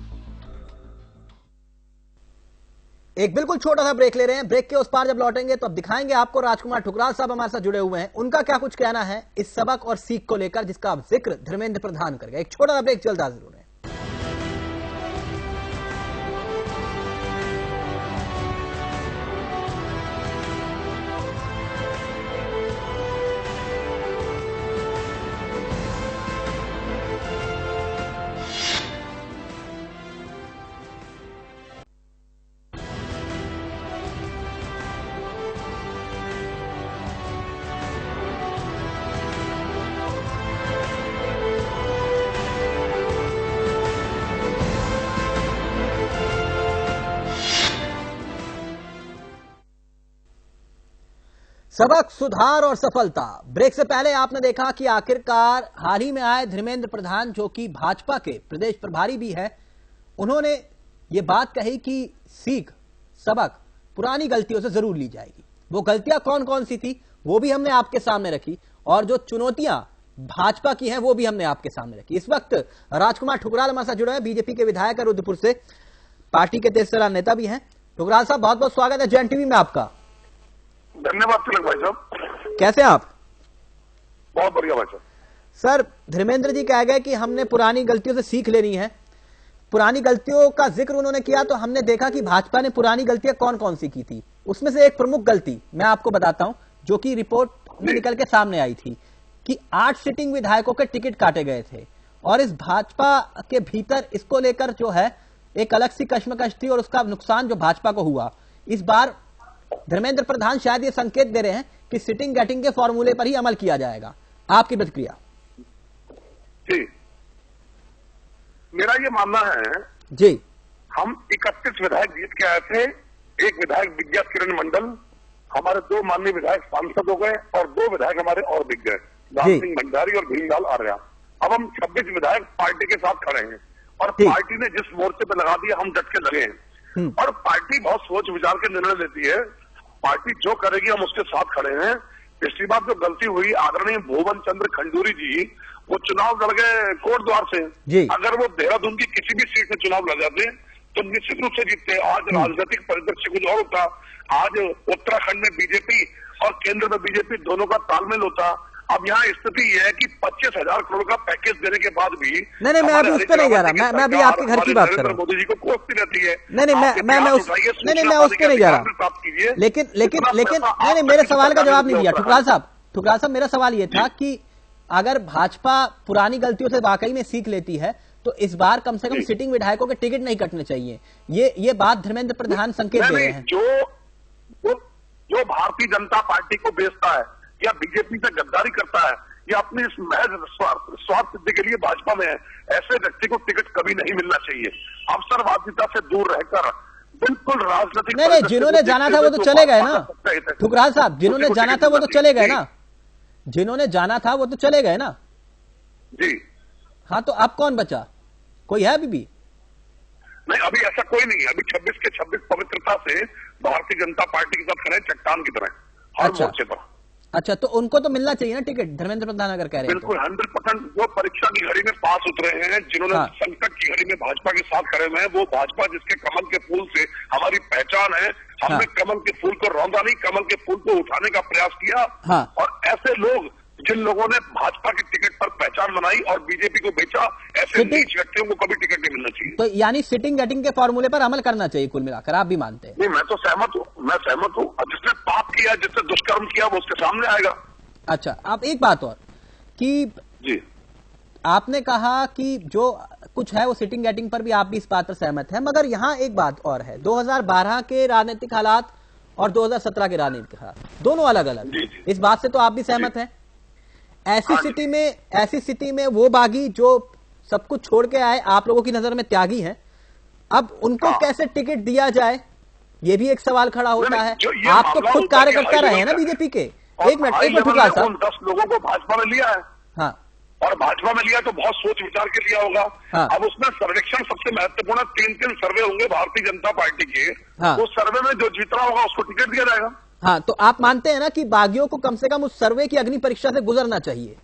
Speaker 1: एक बिल्कुल छोटा सा ब्रेक ले रहे हैं। ब्रेक के उस पार जब लौटेंगे तो अब दिखाएंगे आपको राजकुमार ठुकराल साहब हमारे साथ जुड़े हुए हैं, उनका क्या कुछ कहना है इस सबक और सीख को लेकर जिसका अब जिक्र धर्मेंद्र प्रधान करेगा। एक छोटा सा ब्रेक, जल्द हाजिर हो रहे हैं। सबक, सुधार और सफलता। ब्रेक से पहले आपने देखा कि आखिरकार हाल ही में आए धर्मेंद्र प्रधान, जो कि भाजपा के प्रदेश प्रभारी भी है, उन्होंने ये बात कही कि सीख, सबक पुरानी गलतियों से जरूर ली जाएगी। वो गलतियां कौन कौन सी थी वो भी हमने आपके सामने रखी, और जो चुनौतियां भाजपा की हैं वो भी हमने आपके सामने रखी। इस वक्त राजकुमार ठुकराल हमारे साथ जुड़े हैं, बीजेपी के विधायक रुद्रपुर से, पार्टी के तेजस्वी नेता भी हैं। ठुकराल साहब, बहुत बहुत स्वागत है जैन टीवी में आपका।
Speaker 15: धन्यवाद तिलक भाई साहब।
Speaker 1: कैसे आप?
Speaker 15: बहुत बढ़िया भाई साहब।
Speaker 1: सर, धर्मेंद्र जी कह गए कि हमने पुरानी गलतियों से सीख लेनी है। पुरानी गलतियों का जिक्र उन्होंने किया तो हमने देखा कि भाजपा ने पुरानी गलतियां कौन कौन सी की थी। उसमें से एक प्रमुख गलती मैं आपको बताता हूं, जो कि रिपोर्ट में निकल के सामने आई थी कि 8 सिटिंग विधायकों के टिकट काटे गए थे, और इस भाजपा के भीतर इसको लेकर जो है एक अलग सी कश्मकश थी, और उसका नुकसान जो भाजपा को हुआ। इस बार धर्मेंद्र प्रधान शायद ये संकेत दे रहे हैं कि सिटिंग गेटिंग के फॉर्मूले पर ही अमल किया जाएगा। आपकी प्रतिक्रिया?
Speaker 15: जी, मेरा ये मानना है
Speaker 1: जी,
Speaker 15: हम 31 विधायक जीत के आए थे। एक विधायक विज्ञा किरण मंडल, हमारे 2 माननीय विधायक सांसद हो गए, और 2 विधायक हमारे और दिख गए, राम सिंह भंडारी और भीमलाल आर्या। अब हम 26 विधायक पार्टी के साथ खड़े हैं, और पार्टी ने जिस मोर्चे पे लगा दिया हम डट के लगे हैं। और पार्टी बहुत सोच विचार के निर्णय लेती है। पार्टी जो करेगी हम उसके साथ खड़े हैं। पिछली बार जो गलती हुई, आदरणीय भुवन चंद्र खंडूरी जी वो चुनाव लड़ गए कोट द्वार से। अगर वो देहरादून की किसी भी सीट में चुनाव लड़ जाते तो निश्चित रूप से जीतते। आज राजनीतिक परिदृश्य कुछ और होता। आज उत्तराखंड में बीजेपी और केंद्र में बीजेपी दोनों का तालमेल होता। अब यहाँ स्थिति यह है कि 25,000 करोड़ का पैकेज देने के बाद भी
Speaker 1: नहीं, मैं अभी उस पर नहीं जा रहा। मैं अभी आपके घर की बात कर रहा हूँ।
Speaker 15: मोदी जी को कोसती रहती है।
Speaker 1: नहीं, मैं उस पर नहीं जा रहा। लेकिन मेरे सवाल का जवाब नहीं दिया ठुकराल साहब। मेरा सवाल ये था कि अगर भाजपा पुरानी गलतियों से वाकई में सीख लेती है तो इस बार कम से कम सिटिंग विधायकों के टिकट नहीं कटने चाहिए। ये बात धर्मेंद्र प्रधान संकेत दे रहे हैं।
Speaker 15: जो भारतीय जनता पार्टी को बेचता है या बीजेपी से गद्दारी करता है या अपनी इस महज स्वार्थ सिद्धि के लिए भाजपा में है, ऐसे व्यक्ति को टिकट कभी नहीं मिलना चाहिए। अवसरवादिता से दूर रहकर बिल्कुल राजनीतिक
Speaker 1: नहीं, जिन्होंने जाना था वो तो चले गए ना ठुकराल साहब। जिन्होंने जाना था वो तो चले गए ना। जिन्होंने जाना था वो तो चले गए ना
Speaker 15: जी।
Speaker 1: हाँ, तो अब कौन बचा? कोई है अभी भी?
Speaker 15: नहीं, अभी ऐसा कोई नहीं है। अभी 26 के 26 पवित्रता से भारतीय जनता पार्टी के साथ खड़े चट्टान की तरह हर मोर्चे पर।
Speaker 1: अच्छा, तो उनको तो मिलना चाहिए ना टिकट, धर्मेंद्र प्रधान अगर कह रहे हैं।
Speaker 15: बिल्कुल 100% वो परीक्षा की घड़ी में पास उतरे हैं, जिन्होंने संकट की घड़ी में भाजपा के साथ खड़े हुए हैं। वो भाजपा जिसके कमल के फूल से हमारी पहचान है। हमने कमल के फूल को रौंदा नहीं, कमल के फूल को उठाने का प्रयास किया। और ऐसे लोग जिन लोगों ने भाजपा के टिकट पर पहचान बनाई और बीजेपी को बेचा, ऐसे नीच व्यक्तियों को कभी टिकट नहीं मिलना चाहिए।
Speaker 1: तो यानी सिटिंग गेटिंग के फॉर्मूले पर अमल करना चाहिए कुल मिलाकर, आप भी मानते हैं?
Speaker 15: नहीं, मैं तो सहमत हूँ। मैं सहमत हूँ। जिसने पाप किया, जिसने दुष्कर्म किया, वो उसके सामने आएगा।
Speaker 1: अच्छा, आप एक बात और कि
Speaker 15: जी,
Speaker 1: आपने कहा कि जो कुछ है वो सिटिंग गेटिंग पर भी आप भी इस बात पर सहमत हैं, मगर यहाँ एक बात और है। 2012 के राजनीतिक हालात और 2017 के राजनीतिक हालात दोनों अलग अलग। इस बात से तो आप भी सहमत हैं? ऐसी स्थिति में वो बागी जो सब कुछ छोड़ के आए, आप लोगों की नजर में त्यागी हैं, अब उनको कैसे टिकट दिया जाए, ये भी एक सवाल खड़ा होता है। आप तो खुद कार्यकर्ता रहे हैं ना बीजेपी के। एक मिनट ठुकराल साहब।
Speaker 15: 10 लोगों को भाजपा में लिया है।
Speaker 1: हाँ,
Speaker 15: और भाजपा में लिया तो बहुत सोच विचार के लिया होगा। अब उसमें सर्वेक्षण सबसे महत्वपूर्ण 3 सर्वे होंगे भारतीय जनता पार्टी के। उस सर्वे में जो जीत रहा होगा उसको टिकट दिया जाएगा।
Speaker 1: हाँ, तो आप मानते हैं ना कि बागियों को कम से कम उस सर्वे की अग्नि परीक्षा से गुजरना चाहिए?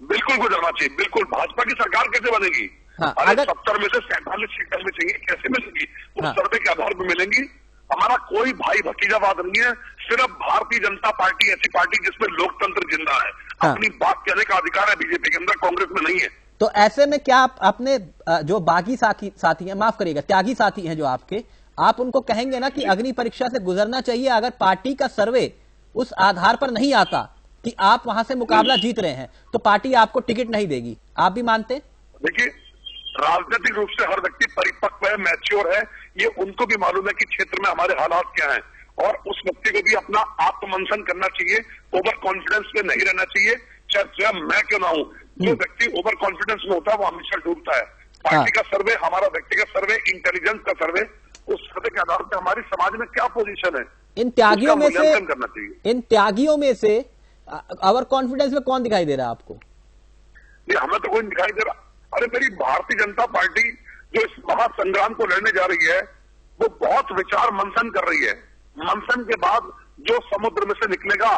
Speaker 15: बिल्कुल गुजरना चाहिए। बिल्कुल। भाजपा की सरकार कैसे बनेगी? अगर 70 में से 47 सीटें में चाहिए, कैसे मिलेंगी? उस सर्वे के आधार पर मिलेंगी। हमारा कोई भाई भतीजावाद नहीं है। सिर्फ भारतीय जनता पार्टी ऐसी पार्टी जिसमें लोकतंत्र जिंदा है। अपनी बात कहने का अधिकार है बीजेपी के अंदर, कांग्रेस में नहीं है।
Speaker 1: तो ऐसे में क्या आप अपने जो बागी साथी हैं, माफ करिएगा त्यागी साथी हैं जो आपके, आप उनको कहेंगे ना कि अग्नि परीक्षा से गुजरना चाहिए? अगर पार्टी का सर्वे उस आधार पर नहीं आता कि आप वहां से मुकाबला जीत रहे हैं तो पार्टी आपको टिकट नहीं देगी, आप भी मानते?
Speaker 15: देखिए, राजनीतिक रूप से हर व्यक्ति परिपक्व है, मैच्योर है। ये उनको भी मालूम है कि क्षेत्र में हमारे हालात क्या हैं, और उस व्यक्ति को भी अपना आत्ममंथन करना चाहिए। ओवर कॉन्फिडेंस में नहीं रहना चाहिए, चाहे स्वयं मैं क्यों ना हूं। जो व्यक्ति ओवर कॉन्फिडेंस में होता है वो हमेशा डूबता है। पार्टी का सर्वे, हमारा व्यक्तिगत सर्वे, इंटेलिजेंस का सर्वे, उस सर्वे के आधार पर हमारी समाज में क्या पोजीशन है,
Speaker 1: इन त्यागियों में से
Speaker 15: करना चाहिए।
Speaker 1: इन त्यागियों में से ओवर कॉन्फिडेंस में कौन दिखाई दे रहा है आपको?
Speaker 15: नहीं, हमें तो कोई दिखाई दे रहा। अरे मेरी भारतीय जनता पार्टी जो इस महासंग्राम को लड़ने जा रही है वो बहुत विचार मंथन कर रही है। मंथन के बाद जो समुद्र में से निकलेगा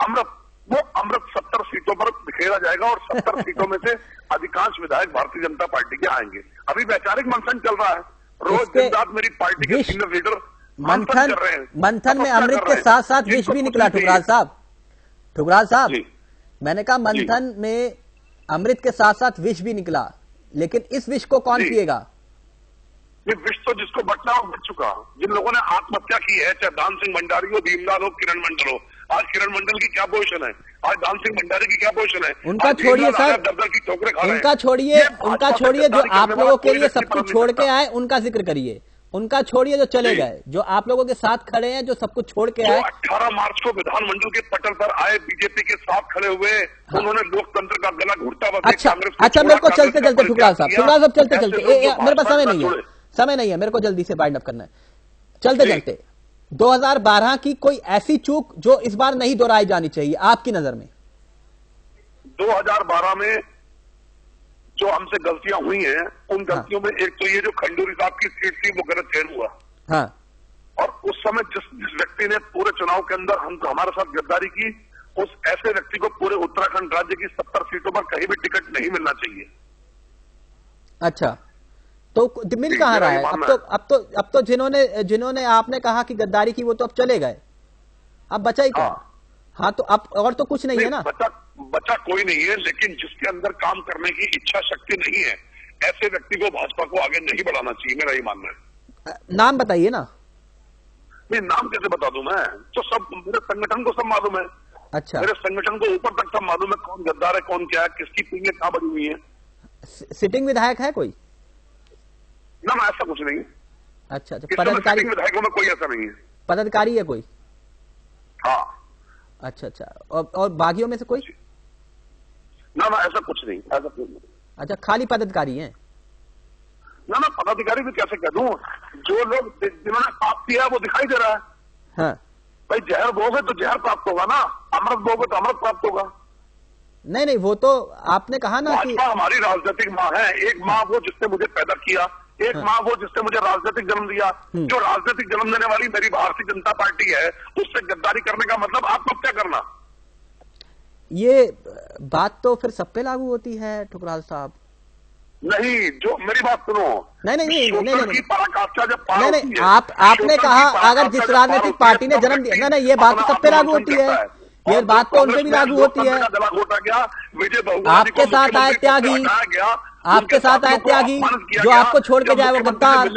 Speaker 15: अमृत, वो अमृत 70 सीटों पर बिखेरा जाएगा और 70 सीटों में से अधिकांश विधायक भारतीय जनता पार्टी के आएंगे। अभी वैचारिक मंथन चल रहा है। रोज दिन रात मेरी पार्टी के सीनियर लीडर मंथन कर रहे हैं।
Speaker 1: मंथन में अमृत के साथ साथ विष भी निकला। ठुकराल साहब, मैंने कहा मंथन में अमृत के साथ साथ विष भी निकला, लेकिन इस विष को कौन पिएगा?
Speaker 15: ये विष तो जिसको बटना हो बच चुका। जिन लोगों ने आत्महत्या की है, चाहे दान सिंह भंडारी हो, भीमलाल हो, किरण मंडल हो, आज किरण मंडल की क्या पोजीशन है, आज दान सिंह भंडारी की क्या पोजीशन है?
Speaker 1: उनका छोड़िए सर,
Speaker 15: दर की ठोकरें खा रहे हैं।
Speaker 1: उनका छोड़िए जो आप लोगों के लिए सब कुछ छोड़ के आए उनका जिक्र करिए। उनका छोड़िए जो चले गए, जो आप लोगों के साथ खड़े हैं, जो सब कुछ छोड़ के आए।
Speaker 15: 18 मार्च को विधानमंडल के पटल पर आए, बीजेपी के साथ खड़े हुए, उन्होंने लोकतंत्र का गला घुटता हुआ
Speaker 1: अच्छा मेरे को चलते ठुकराल साहब चलते मेरे पास समय नहीं है, मेरे को जल्दी से बाइंड अप करना है। चलते 2012 की कोई ऐसी चूक जो इस बार नहीं दोहराई जानी चाहिए आपकी नजर में?
Speaker 15: 2012 में जो हमसे गलतियां हुई हैं, उन गलतियों में एक तो ये जो खंडूरी साहब की सीट थी वो गलत चयन हुआ।
Speaker 1: हाँ।
Speaker 15: और उस समय जिस व्यक्ति ने पूरे चुनाव के अंदर हमारे साथ गद्दारी की, उस ऐसे व्यक्ति को पूरे उत्तराखंड राज्य की 70 सीटों पर कहीं भी टिकट नहीं मिलना चाहिए।
Speaker 1: अच्छा, तो मिल कहाँ रहा है? अब तो जिन्होंने आपने कहा कि गद्दारी की वो तो अब चले गए, अब बचा ही क्या? हाँ, तो अब और तो कुछ नहीं है ना।
Speaker 15: बचा कोई नहीं है, लेकिन जिसके अंदर काम करने की इच्छा शक्ति नहीं है, ऐसे व्यक्ति को भाजपा को आगे नहीं बढ़ाना चाहिए, मेरा ये मानना है।
Speaker 1: नाम बताइए ना।
Speaker 15: नहीं, नाम कैसे बता दूं मैं? तो सब मेरे संगठन को सब मालूम है।
Speaker 1: अच्छा,
Speaker 15: मेरे संगठन को ऊपर तक सब मालूम है, कौन गद्दार है, कौन क्या है, किसकी पीएं कहाँ बनी हुई है।
Speaker 1: सिटिंग विधायक है कोई?
Speaker 15: ना, ऐसा कुछ नहीं।
Speaker 1: अच्छा, पदाधिकारी
Speaker 15: विधायकों में कोई ऐसा नहीं है।
Speaker 1: पदाधिकारी है कोई?
Speaker 15: हाँ।
Speaker 1: अच्छा, और बागियों में से कोई?
Speaker 15: ना, ऐसा कुछ नहीं, ऐसा कुछ नहीं।
Speaker 1: अच्छा, खाली पदाधिकारी हैं?
Speaker 15: ना, पदाधिकारी भी कैसे कह दूं? जो लोग जिन्होंने पाप किया है वो दिखाई दे रहा है।
Speaker 1: हाँ।
Speaker 15: भाई जहर बोगे तो जहर प्राप्त होगा ना, अमृत बोगे तो अमृत प्राप्त होगा।
Speaker 1: नहीं, वो तो आपने कहा ना कि
Speaker 15: हमारी राजनीतिक माँ है। एक माँ वो जिसने मुझे पैदा किया, एक माँ वो जिसने मुझे राजनीतिक जन्म दिया। जो राजनीतिक जन्म देने वाली मेरी भारतीय जनता पार्टी है, उससे गद्दारी करने का मतलब आत्महत्या करना।
Speaker 1: ये बात तो फिर सब पे लागू होती है ठुकराल साहब।
Speaker 15: नहीं, जो मेरी बात सुनो।
Speaker 1: नहीं,
Speaker 15: पराकाष्ठा जब
Speaker 1: नहीं, आपने कहा अगर जिस राजनीतिक पार्टी ने जन्म दिया, नहीं, ये बात तो सब पे लागू होती है, ये बात तो उनपे भी लागू होती है। आपके साथ आए त्यागी, आपके साथ आए त्यागी, जो आपको छोड़ के जाए वो गद्दार,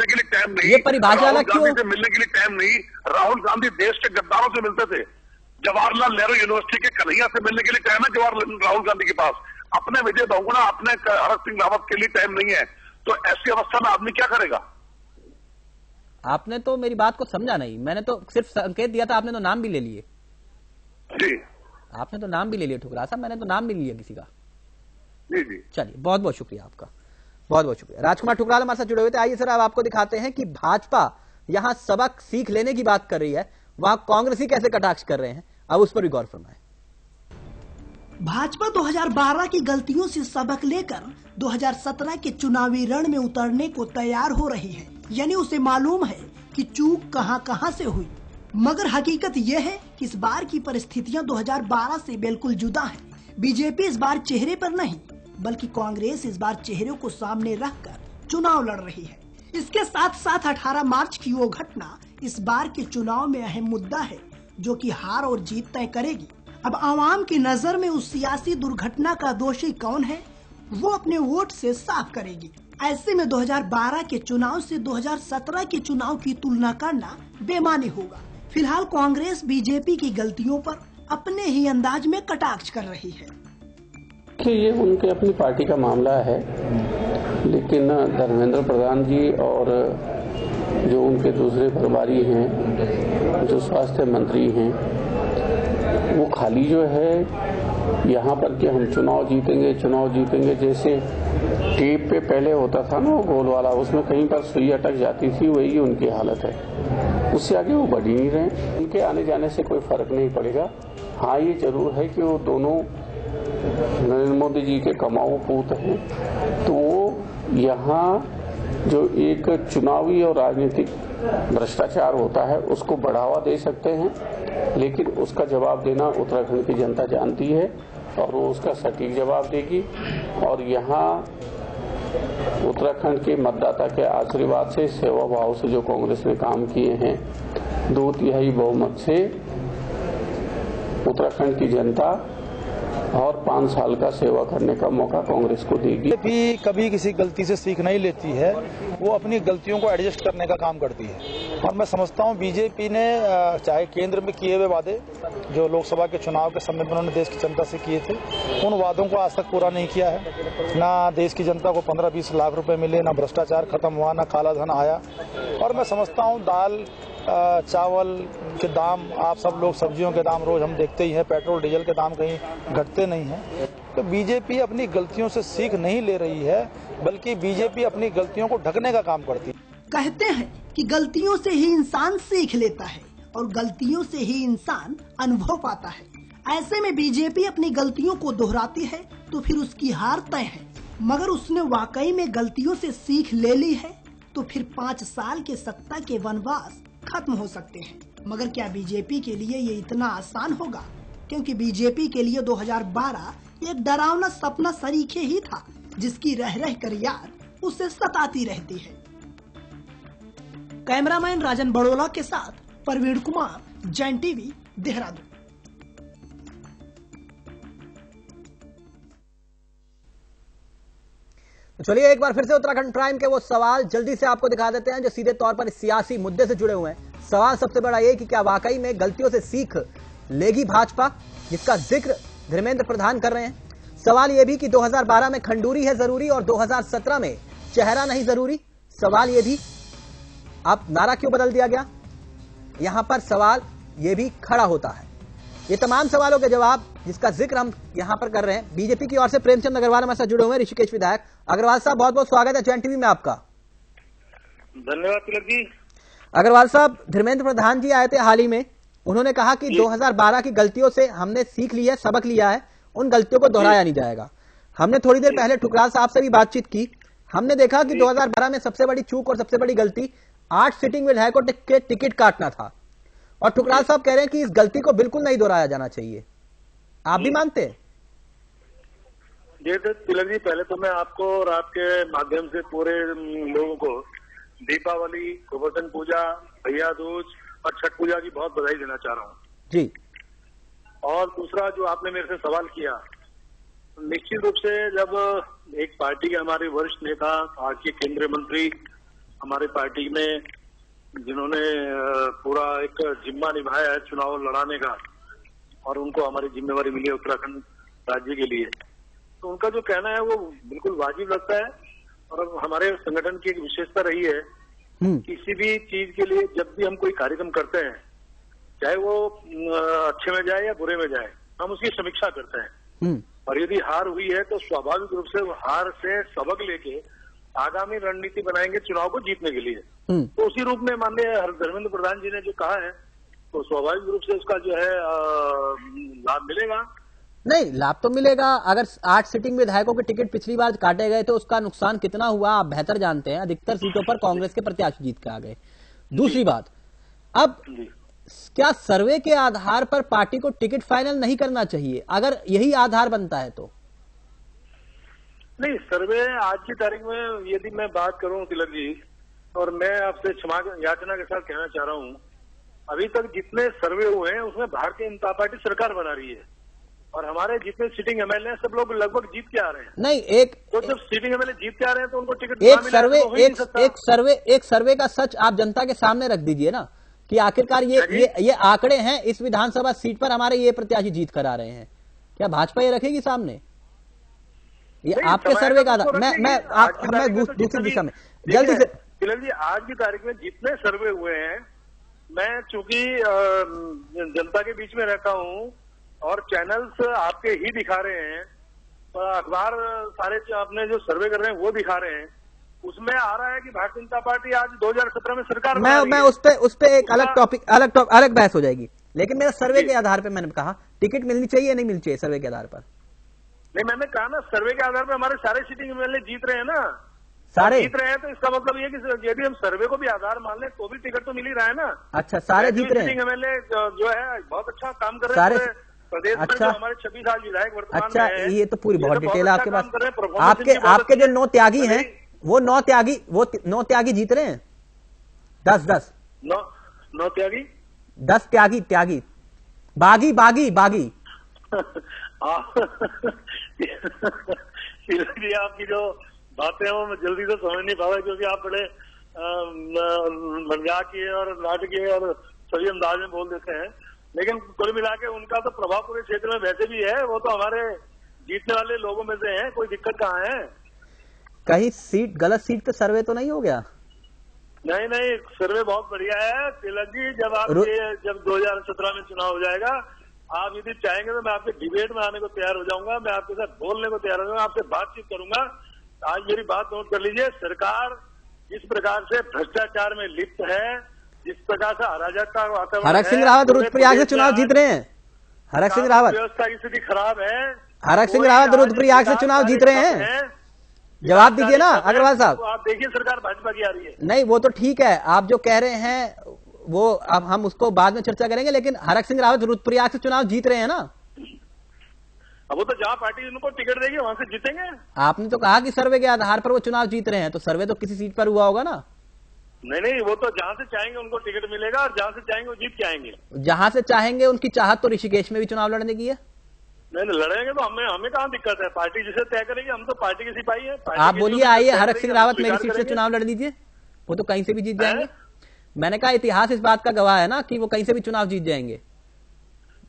Speaker 1: ये परिभाषा अलग क्यों?
Speaker 15: मिलने के लिए टाइम नहीं। राहुल गांधी देश के गद्दारों से मिलते थे। जवाहरलाल नेहरू यूनिवर्सिटी के कन्हैया से मिलने के लिए टाइम है राहुल गांधी के पास। अपने विजय बहुगुणा, अपने हरक सिंह रावत के लिए टाइम नहीं है। तो ऐसी अवस्था में आदमी क्या करेगा?
Speaker 1: आपने तो मेरी बात को समझा नहीं। मैंने तो सिर्फ संकेत दिया था, आपने तो नाम भी ले लिए।
Speaker 15: जी,
Speaker 1: आपने तो नाम भी ले लिया ठुकरा साहब, मैंने तो नाम भी लिया किसी का।
Speaker 15: जी।
Speaker 1: चलिए, बहुत बहुत शुक्रिया आपका, बहुत बहुत शुक्रिया। राजकुमार ठुकराल हमारे साथ जुड़े हुए थे। आइए सर, अब आपको दिखाते हैं कि भाजपा यहां सबक सीख लेने की बात कर रही है, वहां कांग्रेसी कैसे कटाक्ष कर रहे हैं, अब उस पर भी गौर फरमाएं।
Speaker 16: भाजपा 2012 की गलतियों से सबक लेकर 2017 के चुनावी रण में उतरने को तैयार हो रही है। यानी उसे मालूम है कि चूक कहां से हुई, मगर हकीकत यह है कि इस बार की परिस्थितियां 2012 से बिल्कुल जुदा हैं। बीजेपी इस बार चेहरे पर नहीं, बल्कि कांग्रेस इस बार चेहरे को सामने रखकर चुनाव लड़ रही है। इसके साथ साथ 18 मार्च की वो घटना इस बार के चुनाव में अहम मुद्दा है, जो कि हार और जीत तय करेगी। अब आवाम की नजर में उस सियासी दुर्घटना का दोषी कौन है, वो अपने वोट से साफ करेगी। ऐसे में 2012 के चुनाव से 2017 के चुनाव की तुलना करना बेमानी होगा। फिलहाल कांग्रेस बीजेपी की गलतियों पर अपने ही अंदाज में कटाक्ष कर रही है।
Speaker 4: ये उनके अपनी पार्टी का मामला है, लेकिन धर्मेंद्र प्रधान जी और जो उनके दूसरे प्रभारी हैं, जो स्वास्थ्य मंत्री हैं, वो खाली जो है यहाँ पर कि हम चुनाव जीतेंगे जैसे टेप पे पहले होता था ना वो गोल वाला, उसमें कहीं पर सुई अटक जाती थी, वही उनकी हालत है। उससे आगे वो बढ़ ही नहीं रहे। उनके आने जाने से कोई फर्क नहीं पड़ेगा। हाँ, ये जरूर है कि वो दोनों नरेंद्र मोदी जी के कमाऊ पूत हैं, तो वो यहाँ जो एक चुनावी और राजनीतिक भ्रष्टाचार होता है उसको बढ़ावा दे सकते हैं, लेकिन उसका जवाब देना उत्तराखंड की जनता जानती है और वो उसका सटीक जवाब देगी। और यहाँ उत्तराखंड के मतदाता के आशीर्वाद से, सेवा भाव से जो कांग्रेस ने काम किए हैं, 2/3 बहुमत से उत्तराखंड की जनता और 5 साल का सेवा करने का मौका कांग्रेस को देगी।
Speaker 7: भी कभी किसी गलती से सीख नहीं लेती है, वो अपनी गलतियों को एडजस्ट करने का काम करती है। और मैं समझता हूँ बीजेपी ने चाहे केंद्र में किए हुए वादे जो लोकसभा के चुनाव के समय में उन्होंने देश की जनता से किए थे, उन वादों को आज तक पूरा नहीं किया है। ना देश की जनता को 15-20 लाख रुपए मिले, ना भ्रष्टाचार खत्म हुआ, ना काला धन आया। और मैं समझता हूँ दाल चावल के दाम, आप सब लोग सब्जियों के दाम रोज हम देखते ही हैं, पेट्रोल डीजल के दाम कहीं घटते नहीं हैं। तो बीजेपी अपनी गलतियों से सीख नहीं ले रही है, बल्कि बीजेपी अपनी गलतियों को ढकने का काम करती है।
Speaker 16: कहते हैं कि गलतियों से ही इंसान सीख लेता है और गलतियों से ही इंसान अनुभव पाता है। ऐसे में बीजेपी अपनी गलतियों को दोहराती है तो फिर उसकी हार तय है। मगर उसने वाकई में गलतियों से सीख ले ली है तो फिर 5 साल के सत्ता के वनवास खत्म हो सकते हैं। मगर क्या बीजेपी के लिए ये इतना आसान होगा? क्योंकि बीजेपी के लिए 2012 एक डरावना सपना सरीखे ही था, जिसकी रह रह कर याद उसे सताती रहती है। कैमरामैन राजन बड़ोला के साथ परवीण कुमार, जैन टीवी, देहरादून।
Speaker 1: तो चलिए एक बार फिर से उत्तराखंड प्राइम के वो सवाल जल्दी से आपको दिखा देते हैं जो सीधे तौर पर इस सियासी मुद्दे से जुड़े हुए हैं। सवाल सबसे बड़ा ये कि क्या वाकई में गलतियों से सीख लेगी भाजपा, जिसका जिक्र धर्मेंद्र प्रधान कर रहे हैं। सवाल यह भी कि 2012 में खंडूरी है जरूरी और 2017 में चेहरा नहीं जरूरी। सवाल यह भी अब नारा क्यों बदल दिया गया, यहां पर सवाल यह भी खड़ा होता है। ये तमाम सवालों के जवाब जिसका जिक्र हम यहां पर कर रहे हैं। बीजेपी की ओर से प्रेमचंद अग्रवाल हमारे साथ जुड़े हुए हैं, ऋषिकेश विधायक। अग्रवाल साहब बहुत बहुत स्वागत है जैन टीवी में आपका।
Speaker 17: धन्यवाद तिलक जी।
Speaker 1: अग्रवाल साहब, धर्मेंद्र प्रधान जी आए थे हाल ही में, उन्होंने कहा कि 2012 की गलतियों से हमने सीख ली है, सबक लिया है, उन गलतियों को दोहराया नहीं जाएगा। हमने थोड़ी देर पहले ठुकराल साहब से भी बातचीत की, हमने देखा कि 2012 में सबसे बड़ी चूक और सबसे बड़ी गलती 8 सिटिंग विधायकों के टिकट काटना था, और ठुकराल साहब कह रहे हैं कि इस गलती को बिल्कुल नहीं दोहराया जाना चाहिए। आप भी मानते हैं?
Speaker 17: तिलक जी, पहले तो मैं आपको और आपके माध्यम से पूरे लोगों को दीपावली, गोवर्धन पूजा, भैया दूज और छठ पूजा की बहुत बधाई देना चाह रहा हूँ
Speaker 1: जी।
Speaker 17: और दूसरा जो आपने मेरे से सवाल किया, निश्चित रूप से जब एक पार्टी के हमारे वरिष्ठ नेता, आज के केंद्रीय मंत्री हमारे पार्टी में, जिन्होंने पूरा एक जिम्मा निभाया है चुनाव लड़ाने का, और उनको हमारी जिम्मेवारी मिली है उत्तराखंड राज्य के लिए, तो उनका जो कहना है वो बिल्कुल वाजिब लगता है। और हमारे संगठन की एक विशेषता रही है, किसी भी चीज के लिए जब भी हम कोई कार्यक्रम करते हैं, चाहे वो अच्छे में जाए या बुरे में जाए, हम उसकी समीक्षा करते हैं। और यदि हार हुई है तो स्वाभाविक रूप से हार से सबक लेके आगामी रणनीति बनाएंगे चुनाव को जीतने के लिए। तो उसी रूप में माननीय धर्मेंद्र प्रधान जी ने जो कहा है, तो स्वाभाविक रूप से उसका जो है लाभ मिलेगा।
Speaker 1: नहीं, लाभ तो मिलेगा। अगर 8 सिटिंग विधायकों के टिकट पिछली बार काटे गए तो उसका नुकसान कितना हुआ आप बेहतर जानते हैं। अधिकतर सीटों पर कांग्रेस के प्रत्याशी जीत के आ गए। दूसरी बात, अब क्या सर्वे के आधार पर पार्टी को टिकट फाइनल नहीं करना चाहिए, अगर यही आधार बनता है तो?
Speaker 17: नहीं, सर्वे आज की तारीख में यदि मैं बात करूं तिलक जी, और मैं आपसे क्षमा याचना के साथ कहना चाह रहा हूं, अभी तक जितने सर्वे हुए हैं उसमें भारतीय जनता पार्टी सरकार बना रही है, और हमारे जितने सिटिंग एमएलए सब लोग लगभग जीत के आ रहे हैं।
Speaker 1: नहीं,
Speaker 17: तो जब सिटिंग एमएलए जीत के आ रहे हैं तो उनको टिकट
Speaker 1: एक सर्वे का सच आप जनता के सामने रख दीजिए ना, कि आखिरकार ये आंकड़े हैं, इस विधानसभा सीट पर हमारे ये प्रत्याशी जीत कर आ रहे हैं। क्या भाजपा ये रखेगी सामने? ये आपके सर्वे का आधार। मैं दूसरी दिशा में जल्दी से
Speaker 17: तिलक जी, आज की तारीख में जितने सर्वे हुए हैं, मैं चूंकि जनता के बीच में रहता हूं और चैनल्स आपके ही दिखा रहे हैं, अखबार सारे अपने जो सर्वे कर रहे हैं वो दिखा रहे हैं, उसमें आ रहा है कि भारतीय जनता पार्टी आज 2017 में सरकार
Speaker 1: मैं उस पे एक अलग टॉपिक अलग बहस हो जाएगी, लेकिन मेरा सर्वे के आधार पे मैंने कहा टिकट मिलनी चाहिए नहीं मिलनी चाहिए सर्वे के आधार पर।
Speaker 17: नहीं, मैंने कहा ना सर्वे के आधार पर हमारे सारे सीटिंग एमएलए जीत रहे हैं ना,
Speaker 1: सारे
Speaker 17: जीत रहे हैं, तो इसका मतलब ये कि यदि हम सर्वे को भी आधार मान लें तो भी टिकट तो मिल ही रहा है ना।
Speaker 1: अच्छा, सारे जीत रहे हैं।
Speaker 17: सीटिंग एमएलए जो है बहुत अच्छा काम कर रहे हैं प्रदेश में। जो हमारे 26 विधायक वर्तमान
Speaker 1: अच्छा,
Speaker 17: में हैं,
Speaker 1: ये तो पूरी बहुत डिटेल है आपके पास।
Speaker 17: आपके
Speaker 1: जो 9 त्यागी हैं वो 9 त्यागी जीत रहे हैं। 10
Speaker 17: 9 त्यागी
Speaker 1: 10 त्यागी बागी
Speaker 17: आपकी जो बातें हैं वो मैं जल्दी से समझ नहीं पा रहा, क्योंकि आप बड़े मजाकिये और नाटकीय और सभी अंदाज में बोल देते हैं, लेकिन कुल मिला के उनका तो प्रभाव पूरे क्षेत्र में वैसे भी है, वो तो हमारे जीतने वाले लोगों में से हैं, कोई दिक्कत कहाँ है।
Speaker 1: कहीं गलत सीट पे सर्वे तो नहीं हो गया?
Speaker 17: नहीं, सर्वे बहुत बढ़िया है तिलक जी। जब 2017 में चुनाव हो जाएगा, आप यदि चाहेंगे तो मैं आपके डिबेट में आने को तैयार हो जाऊंगा, मैं आपके साथ बोलने को तैयार हो जाऊंगा, आपसे बातचीत करूंगा। आज मेरी बात नोट कर लीजिए, सरकार जिस प्रकार से भ्रष्टाचार में लिप्त है, जिस प्रकार से अराजकता वातावरण,
Speaker 1: हरक सिंह रावत रुद्रप्रयाग से चुनाव जीत रहे हैं। हरक सिंह रावत,
Speaker 17: व्यवस्था की स्थिति खराब है।
Speaker 1: हरक सिंह रावत रुद्रप्रयाग से चुनाव जीत रहे हैं। जवाब दीजिए ना अग्रवाल साहब।
Speaker 17: आप देखिए सरकार भाजपा की आ रही है।
Speaker 1: नहीं, वो तो ठीक है, आप जो कह रहे हैं वो अब हम उसको बाद में चर्चा करेंगे, लेकिन हरक सिंह रावत रुद्रप्रयाग से चुनाव जीत रहे हैं ना।
Speaker 17: अब वो तो जहाँ पार्टी उनको टिकट देगी वहां से जीतेंगे।
Speaker 1: आपने तो कहा कि सर्वे के आधार पर वो चुनाव जीत रहे हैं, तो सर्वे तो किसी सीट पर हुआ होगा ना।
Speaker 17: नहीं, वो तो जहाँ से चाहेंगे उनको टिकट मिलेगा और जहाँ से चाहेंगे वो जीत के आएंगे।
Speaker 1: जहाँ से चाहेंगे, उनकी चाहत तो ऋषिकेश में भी चुनाव लड़ने की है।
Speaker 17: नहीं लड़ेंगे तो हमें कहाँ दिक्कत है, पार्टी जिसे तय करेगी, हम तो पार्टी के सिपाही है।
Speaker 1: आप बोलिए, आइए हरक सिंह रावत मेरी सीट से चुनाव लड़ लीजिए, वो तो कहीं से भी जीत जाएंगे। मैंने कहा इतिहास इस बात का गवाह है ना कि वो कहीं से भी चुनाव जीत जाएंगे।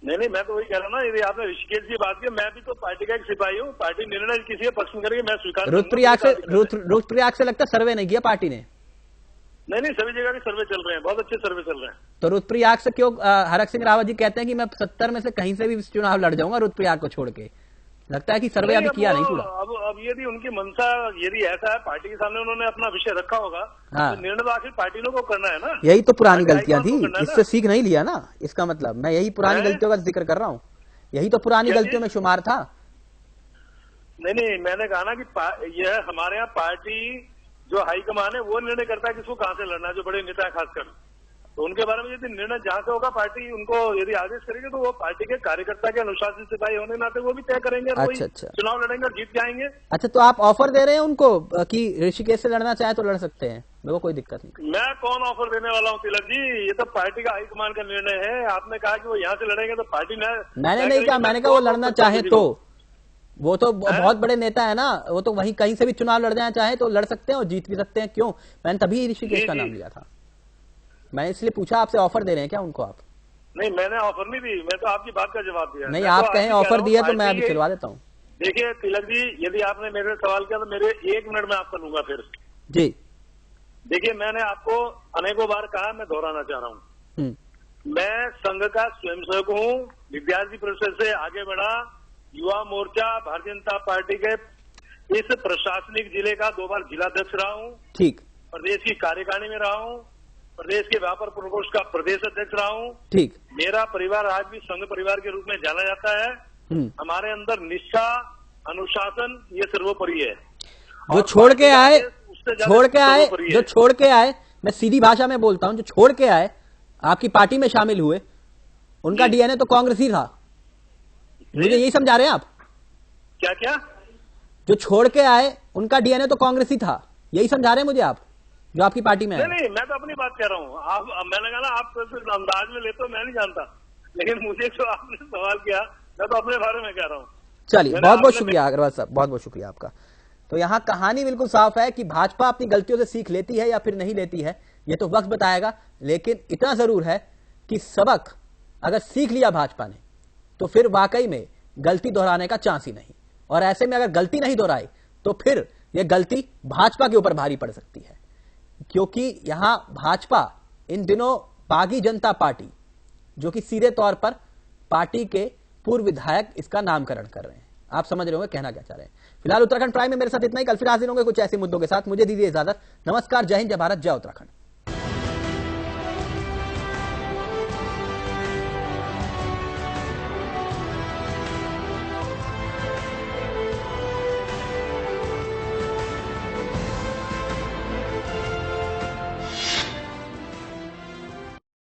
Speaker 17: नहीं, मैं तो वही कह रहा हूँ ना, यदि आपने ऋषिकेश की बात की, मैं भी तो पार्टी का एक सिपाही हूँ। पार्टी निर्णय किसी के पक्ष में करेगी, मैं स्वीकार।
Speaker 1: रुद्रप्रयाग से लगता सर्वे नहीं किया पार्टी ने।
Speaker 17: नहीं, सभी जगह के सर्वे चल रहे हैं, बहुत अच्छे सर्वे चल रहे हैं।
Speaker 1: तो रुद्रप्रयाग से क्यों हरक सिंह रावत जी कहते हैं कि मैं 70 में से कहीं से भी चुनाव लड़ जाऊंगा रुद्रप्रयाग को छोड़ के? लगता है कि सर्वे अभी किया नहीं पूरा।
Speaker 17: अब यदि उनकी मंशा यदि ऐसा है, पार्टी के सामने उन्होंने अपना विषय रखा होगा,
Speaker 1: हाँ।
Speaker 17: तो निर्णय तो आखिर पार्टी को करना है ना।
Speaker 1: यही तो पुरानी गलतियां थी, इससे सीख नहीं लिया ना, इसका मतलब मैं यही पुरानी गलतियों का जिक्र कर रहा हूँ। यही तो पुरानी गलतियों में शुमार था।
Speaker 17: नहीं, मैंने कहा ना कि यह हमारे यहाँ पार्टी जो हाईकमान है वो निर्णय करता है किसको कहाँ से लड़ना है, जो बड़े नेता है खासकर। तो उनके बारे में यदि निर्णय जहां से होगा, पार्टी उनको यदि आदेश करेगी तो वो पार्टी के कार्यकर्ता के अनुशासित सिपाही होने नाते वो भी तय करेंगे।
Speaker 1: अच्छा।
Speaker 17: चुनाव लड़ेंगे और जीत जाएंगे।
Speaker 1: अच्छा, तो आप ऑफर दे रहे हैं उनको कि ऋषिकेश से लड़ना चाहे तो लड़ सकते हैं, मेरे को कोई दिक्कत नहीं।
Speaker 17: मैं कौन ऑफर देने वाला हूँ तिलक जी, ये तो पार्टी का हाईकमान का निर्णय है। आपने कहा कि वो यहाँ से लड़ेंगे तो पार्टी
Speaker 1: मैंने नहीं कहा, मैंने कहा वो लड़ना चाहे तो, वो तो बहुत बड़े नेता है ना, वो तो वहीं कहीं से भी चुनाव लड़ जाना चाहे तो लड़ सकते हैं और जीत भी सकते हैं। क्यों? मैंने तभी ऋषिकेश का नाम लिया था। मैंने इसलिए पूछा आपसे, ऑफर दे रहे हैं क्या उनको आप?
Speaker 17: नहीं, मैंने ऑफर नहीं दी, मैं तो आपकी बात का जवाब दिया।
Speaker 1: नहीं, आप कहें ऑफर दिया तो मैं अभी चलवा देता हूँ।
Speaker 17: देखिए तिलक जी, यदि आपने मेरे सवाल किया तो मेरे 1 मिनट में आपको लूंगा फिर
Speaker 1: जी।
Speaker 17: देखिए, मैंने आपको अनेकों बार कहा, मैं दोहराना चाह रहा हूँ, मैं संघ का स्वयंसेवक हूँ, विद्यार्थी परिषद से आगे बढ़ा, युवा मोर्चा भारतीय जनता पार्टी के इस प्रशासनिक जिले का 2 बार जिलाध्यक्ष रहा हूँ।
Speaker 1: ठीक।
Speaker 17: प्रदेश की कार्यकारिणी में रहा हूँ, प्रदेश के व्यापार प्रकोष्ठ का प्रदेश अध्यक्ष रहा हूँ।
Speaker 1: ठीक।
Speaker 17: मेरा परिवार आज भी संघ परिवार के रूप में जाना जाता है। हमारे अंदर निष्ठा, अनुशासन ये सर्वोपरि है।
Speaker 1: जो छोड़ के आए, मैं सीधी भाषा में बोलता हूं, जो छोड़ के आए आपकी पार्टी में शामिल हुए, उनका डीएनए तो कांग्रेसी था। मुझे यही समझा रहे हैं आप?
Speaker 17: क्या?
Speaker 1: जो छोड़ के आए उनका डीएनए तो कांग्रेसी था, यही समझा रहे हैं मुझे आप, जो आपकी पार्टी में है?
Speaker 17: नहीं, मैं तो अपनी बात कह रहा हूँ। आप, मैंने कहा ना, आप तो अंदाज में लेते हो, मैं नहीं जानता, लेकिन मुझे जो आपने सवाल किया, मैं तो अपने बारे में कह रहा हूँ।
Speaker 1: चलिए, बहुत बहुत शुक्रिया अग्रवाल साहब, बहुत बहुत शुक्रिया आपका। तो यहाँ कहानी बिल्कुल साफ है कि भाजपा अपनी गलतियों से सीख लेती है या फिर नहीं लेती है, ये तो वक्त बताएगा। लेकिन इतना जरूर है कि सबक अगर सीख लिया भाजपा ने तो फिर वाकई में गलती दोहराने का चांस ही नहीं। और ऐसे में अगर गलती नहीं दोहराई तो फिर यह गलती भाजपा के ऊपर भारी पड़ सकती है, क्योंकि यहां भाजपा इन दिनों बागी जनता पार्टी, जो कि सीधे तौर पर पार्टी के पूर्व विधायक इसका नामकरण कर रहे हैं। आप समझ रहे होंगे कहना क्या चाह रहे हैं। फिलहाल उत्तराखंड प्राइम में मेरे साथ इतना ही। कल फिर हाजिर होंगे कुछ ऐसे मुद्दों के साथ। मुझे दीजिए इजाजत। नमस्कार, जय हिंद, जय भारत, जय उत्तराखंड।